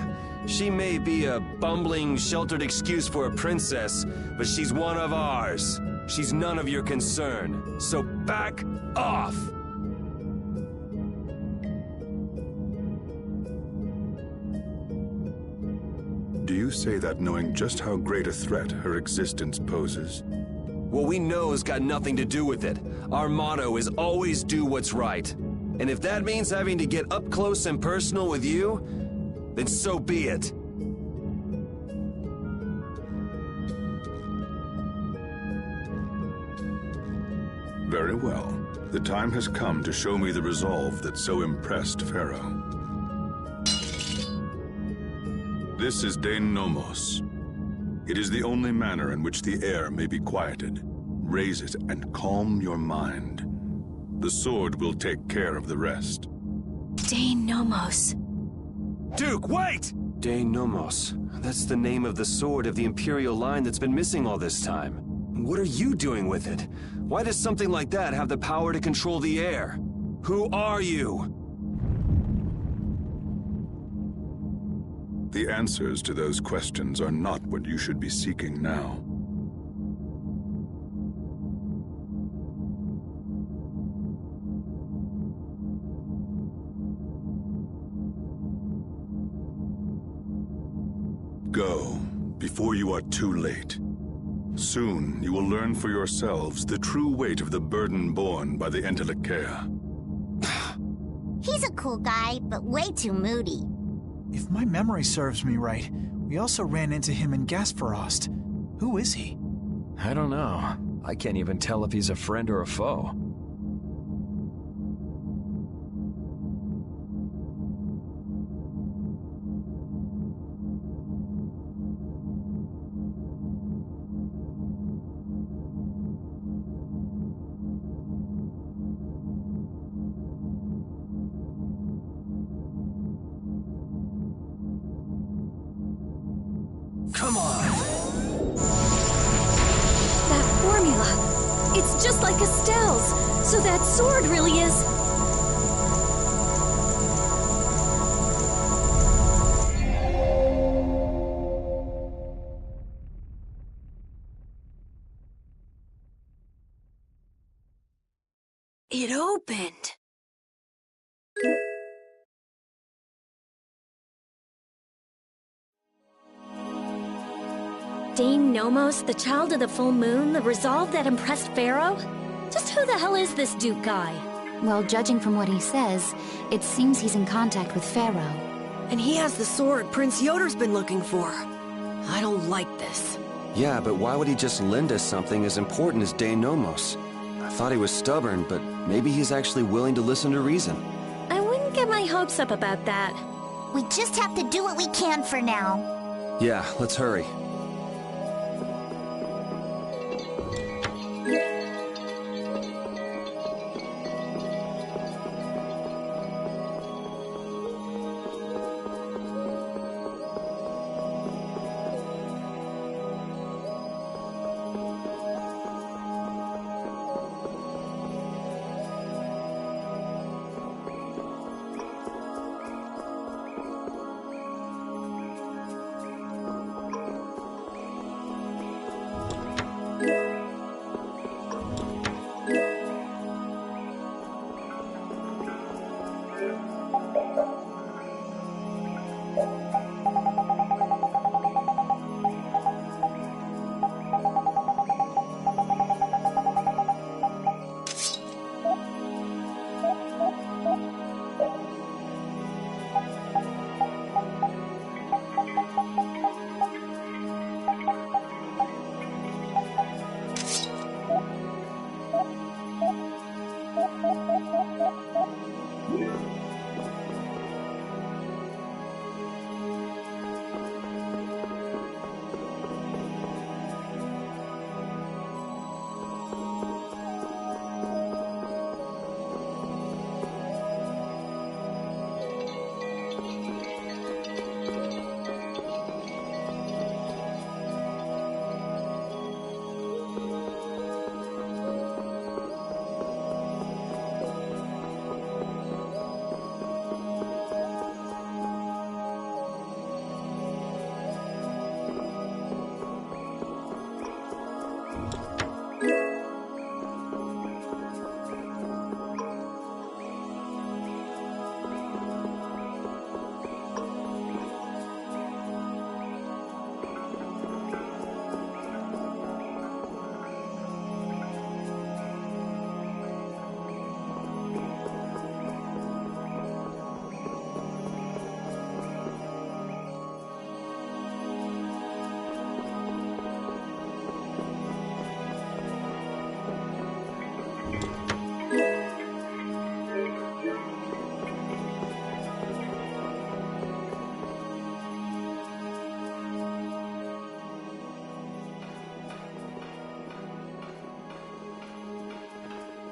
she may be a bumbling, sheltered excuse for a princess, but she's one of ours. She's none of your concern, so back off! Do you say that knowing just how great a threat her existence poses? What we know's got nothing to do with it. Our motto is always do what's right. And if that means having to get up close and personal with you, then so be it. Very well. The time has come to show me the resolve that so impressed Pharaoh. This is Dane Nomos. It is the only manner in which the air may be quieted. Raise it and calm your mind. The sword will take care of the rest. Dane Nomos. Duke, wait! Dane Nomos. That's the name of the sword of the Imperial line that's been missing all this time. What are you doing with it? Why does something like that have the power to control the air? Who are you? The answers to those questions are not what you should be seeking now. Go, before you are too late. Soon, you will learn for yourselves the true weight of the burden borne by the Entelekea. He's a cool guy, but way too moody. If my memory serves me right, we also ran into him in Gasparost. Who is he? I don't know. I can't even tell if he's a friend or a foe. Come on! That formula! It's just like Estelle's! So that sword really is... It opened! Dane Nomos, the Child of the Full Moon, the resolve that impressed Pharaoh? Just who the hell is this Duke guy? Well, judging from what he says, it seems he's in contact with Pharaoh. And he has the sword Prince Yoder's been looking for. I don't like this. Yeah, but why would he just lend us something as important as Dane Nomos? I thought he was stubborn, but maybe he's actually willing to listen to reason. I wouldn't get my hopes up about that. We just have to do what we can for now. Yeah, let's hurry.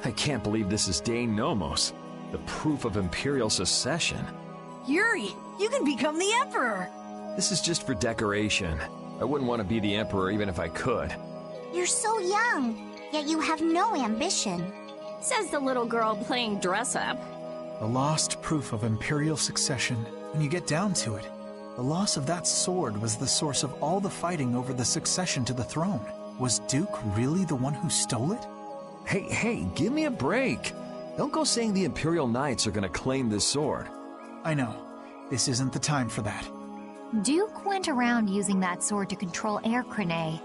I can't believe this is Dane Nomos, the proof of Imperial secession. Yuri, you can become the Emperor! This is just for decoration. I wouldn't want to be the Emperor even if I could. You're so young, yet you have no ambition. Says the little girl playing dress-up. The lost proof of Imperial succession. When you get down to it, the loss of that sword was the source of all the fighting over the succession to the throne. Was Duke really the one who stole it? Hey, give me a break. Don't go saying the Imperial Knights are gonna claim this sword. I know. This isn't the time for that. Duke went around using that sword to control Air Crane.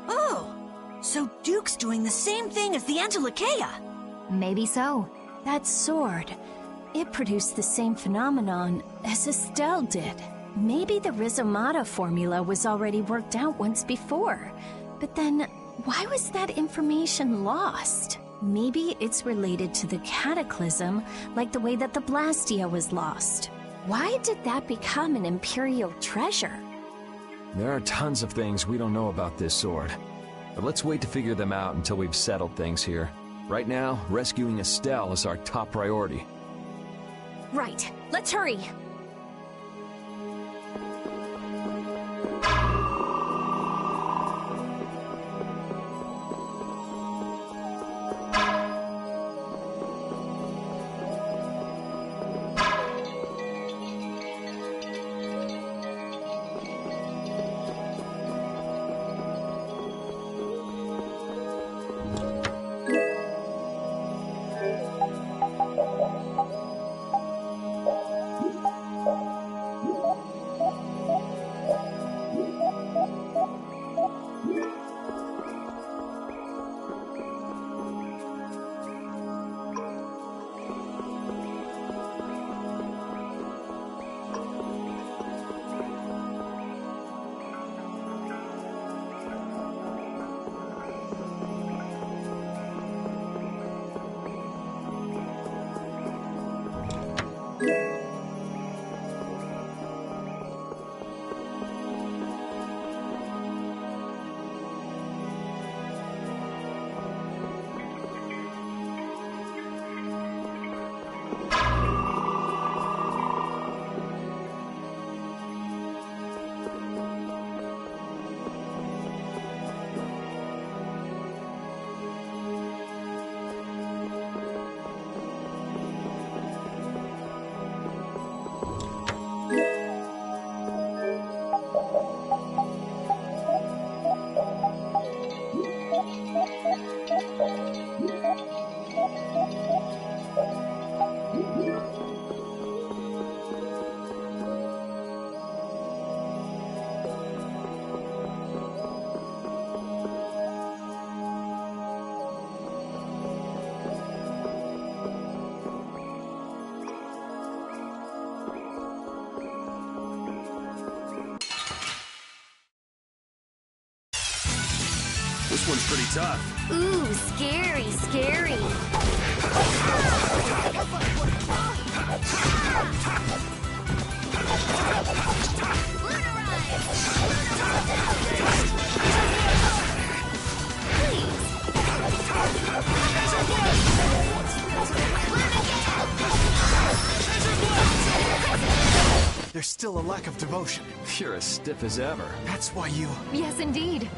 Oh! So Duke's doing the same thing as the Antilocheia! Maybe so. That sword, it produced the same phenomenon as Estelle did. Maybe the Rizomata formula was already worked out once before. But then, why was that information lost? Maybe it's related to the Cataclysm, like the way that the Blastia was lost. Why did that become an Imperial treasure? There are tons of things we don't know about this sword. But let's wait to figure them out until we've settled things here. Right now, rescuing Estelle is our top priority. Right, let's hurry! This one's pretty tough. Ooh, scary, scary. There's still a lack of devotion. You're as stiff as ever. That's why you... Yes, indeed.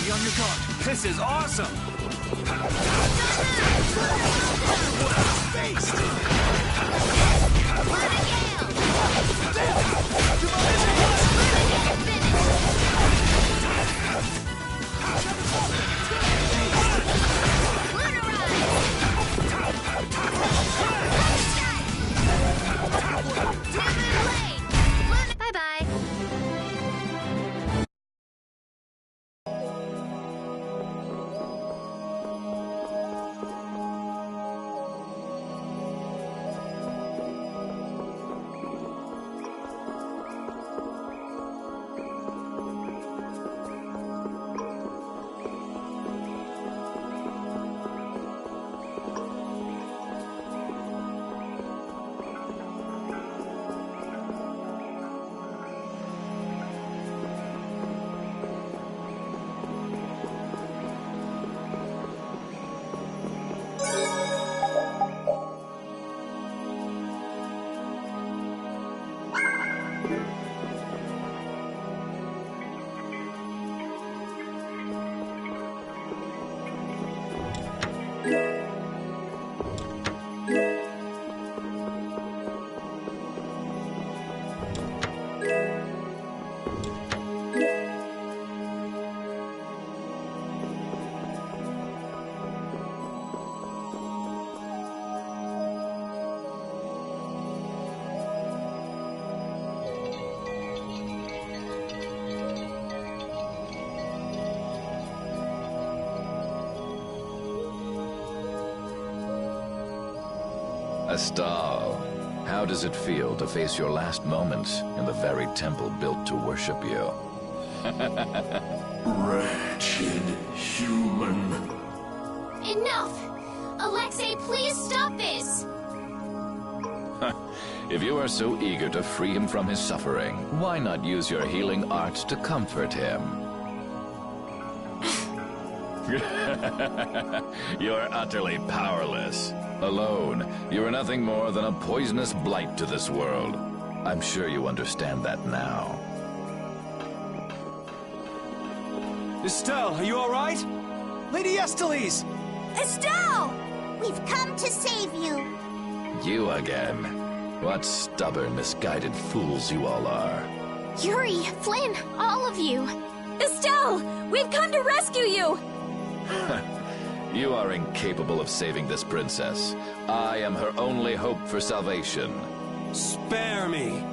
Be on your guard. This is awesome! Bye-bye. Astal, how does it feel to face your last moments in the very temple built to worship you? Wretched human. Enough! Alexei, please stop this! If you are so eager to free him from his suffering, why not use your healing arts to comfort him? You're utterly powerless. Alone, you are nothing more than a poisonous blight to this world. I'm sure you understand that now. Estelle, are you all right? Lady Estellise! Estelle! We've come to save you. You again. What stubborn, misguided fools you all are. Yuri, Flynn, all of you! Estelle! We've come to rescue you! You are incapable of saving this princess. I am her only hope for salvation. Spare me!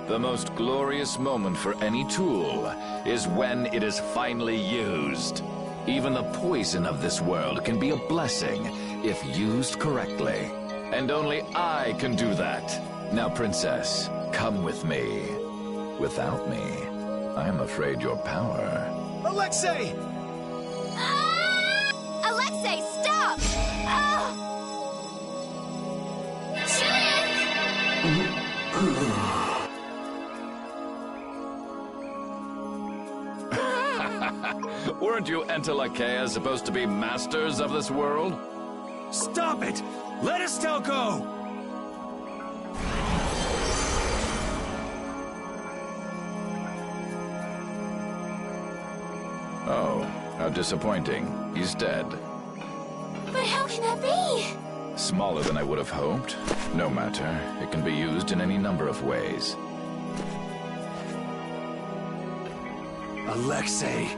The most glorious moment for any tool is when it is finally used. Even the poison of this world can be a blessing if used correctly. And only I can do that. Now, princess, come with me. Without me, I'm afraid your power... Alexei! Alexei, stop! Weren't you Entelakea supposed to be masters of this world? Stop it! Let Estelle go! Oh, how disappointing. He's dead. But how can that be? Smaller than I would have hoped. No matter. It can be used in any number of ways. Alexei!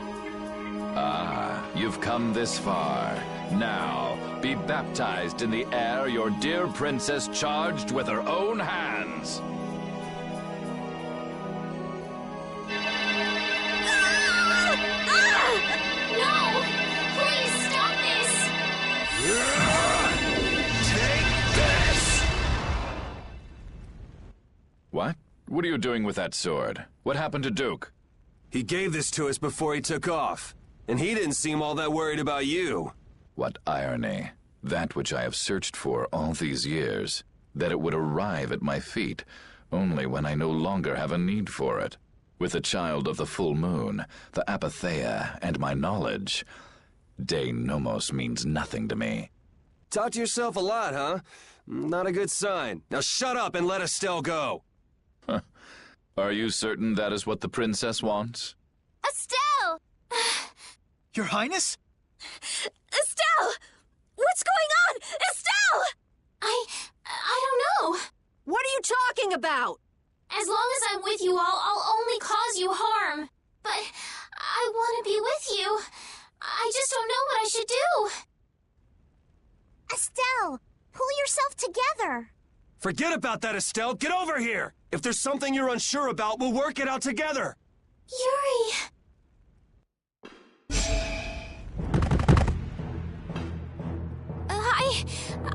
Ah, you've come this far. Now, be baptized in the air your dear princess charged with her own hands. No! Please stop this! Take this! What? What are you doing with that sword? What happened to Duke? He gave this to us before he took off. And he didn't seem all that worried about you. What irony. That which I have searched for all these years. That it would arrive at my feet, only when I no longer have a need for it. With the child of the full moon, the Apatheia, and my knowledge, Dane Nomos means nothing to me. Talk to yourself a lot, huh? Not a good sign. Now shut up and let Estelle go. Huh. Are you certain that is what the princess wants? Estelle! Your Highness? Estelle! What's going on? Estelle! I don't know. What are you talking about? As long as I'm with you all, I'll only cause you harm. But I want to be with you. I just don't know what I should do. Estelle, pull yourself together. Forget about that, Estelle. Get over here. If there's something you're unsure about, we'll work it out together. Yuri...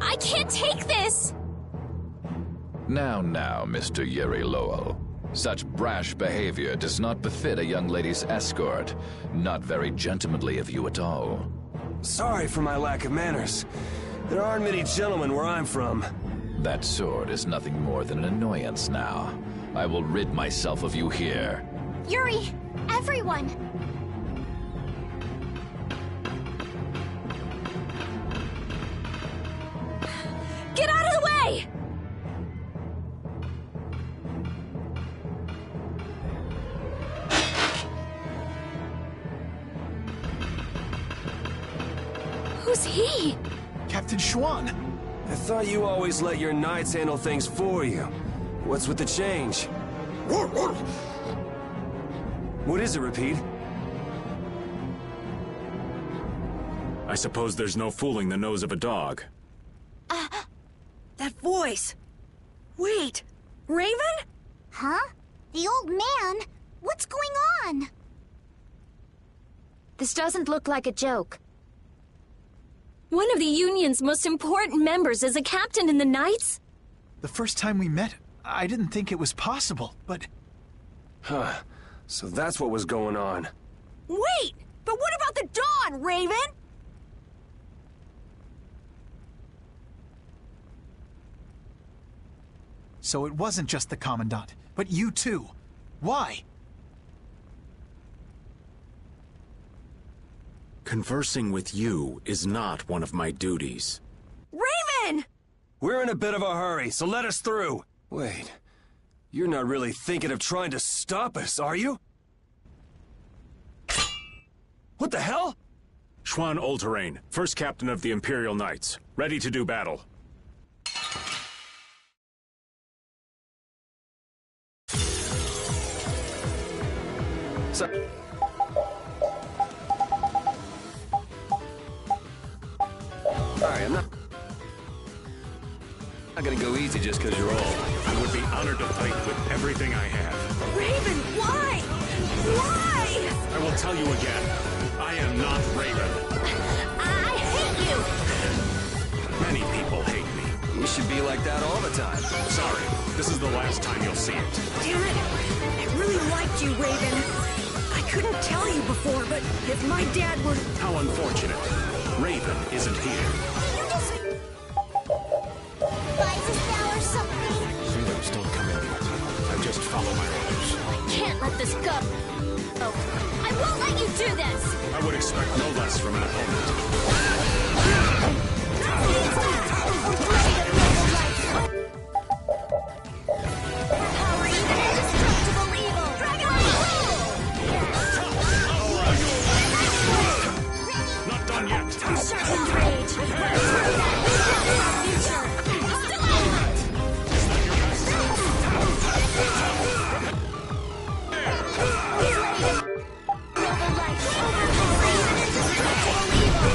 I can't take this! Now, Mr. Yuri Lowell. Such brash behavior does not befit a young lady's escort. Not very gentlemanly of you at all. Sorry for my lack of manners. There aren't many gentlemen where I'm from. That sword is nothing more than an annoyance now. I will rid myself of you here. Yuri! Everyone! Get out of the way! Who's he? Captain Schwan. I thought you always let your knights handle things for you. What's with the change? What is it, Repeat? I suppose there's no fooling the nose of a dog. That voice. Wait, Raven? Huh? The old man? What's going on? This doesn't look like a joke. One of the Union's most important members is a captain in the Knights? The first time we met, I didn't think it was possible, but... Huh. So that's what was going on. Wait! But what about the dawn, Raven? So it wasn't just the Commandant, but you too. Why? Conversing with you is not one of my duties. Raven! We're in a bit of a hurry, so let us through. Wait, you're not really thinking of trying to stop us, are you? What the hell? Schwan Olterain, first captain of the Imperial Knights, ready to do battle. Sorry, I'm not gonna go easy just because you're old. I would be honored to fight with everything I have. Raven, why? Why? I will tell you again, I am not Raven. I hate you! Many people hate me. You should be like that all the time. Sorry, this is the last time you'll see it. Damn it! I really liked you, Raven. I couldn't tell you before, but if my dad were... How unfortunate. Raven isn't here. Or something? Freedoms don't come in yet. I just follow my orders. I can't let this go. Oh, I won't let you do this! I would expect no less from an opponent. Power even indestructible evil! Not done yet. Sharpened rage! Future! Noble light! Power even indestructible evil!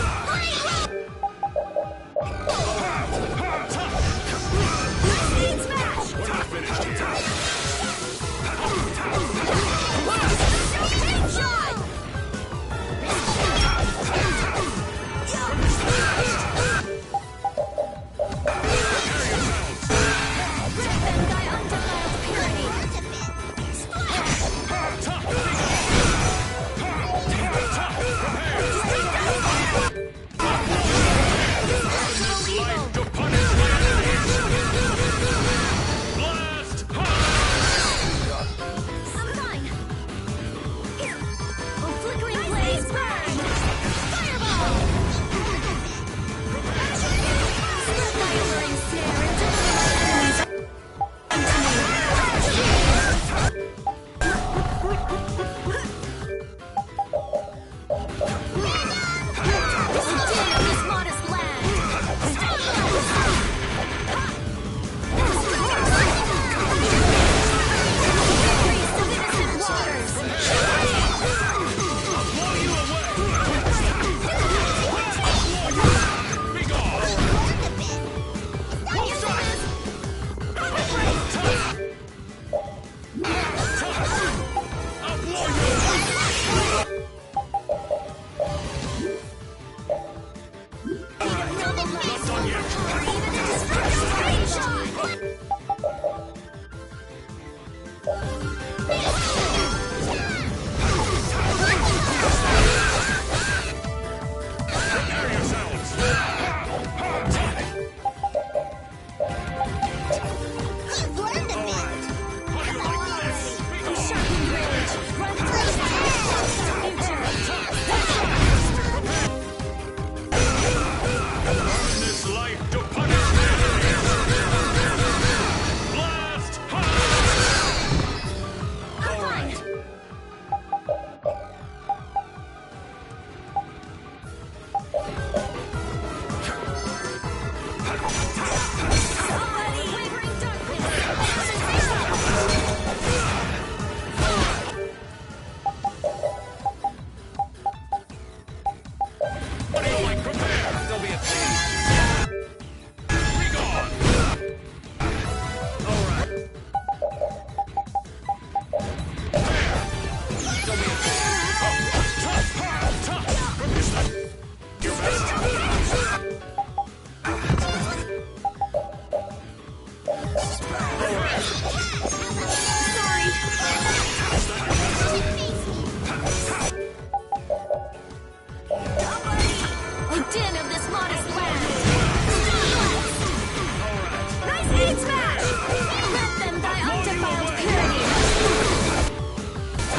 din of this modest land! Nice heat smash! Let them thy undefiled purity! Nice heat smash!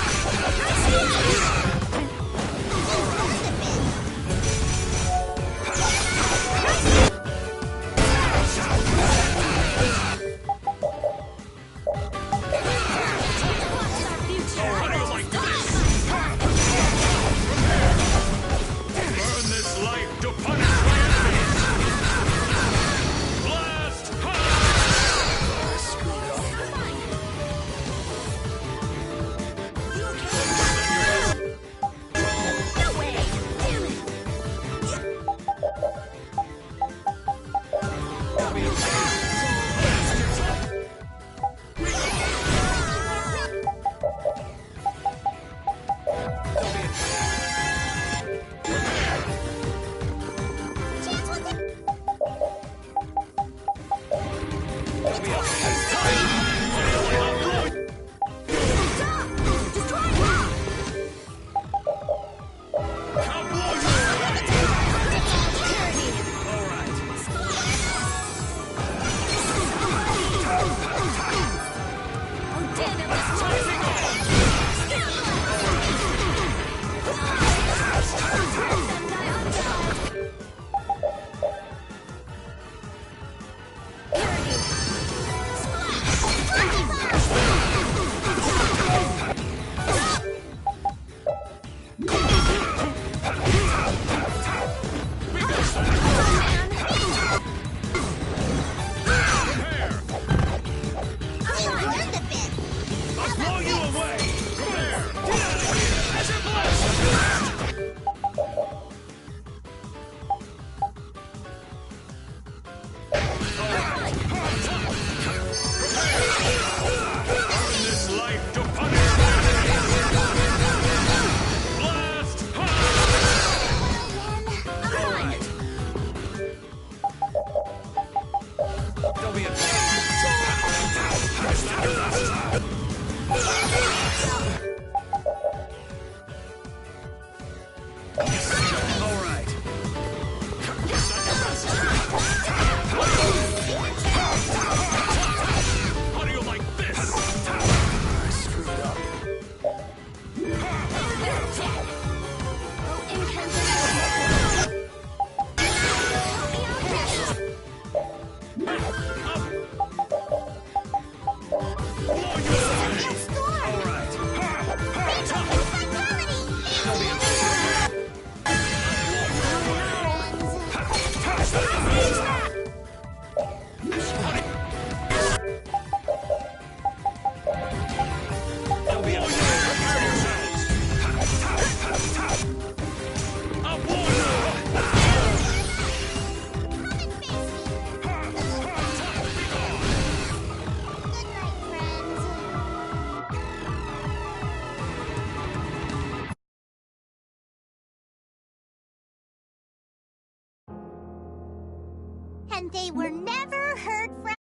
And they were never heard from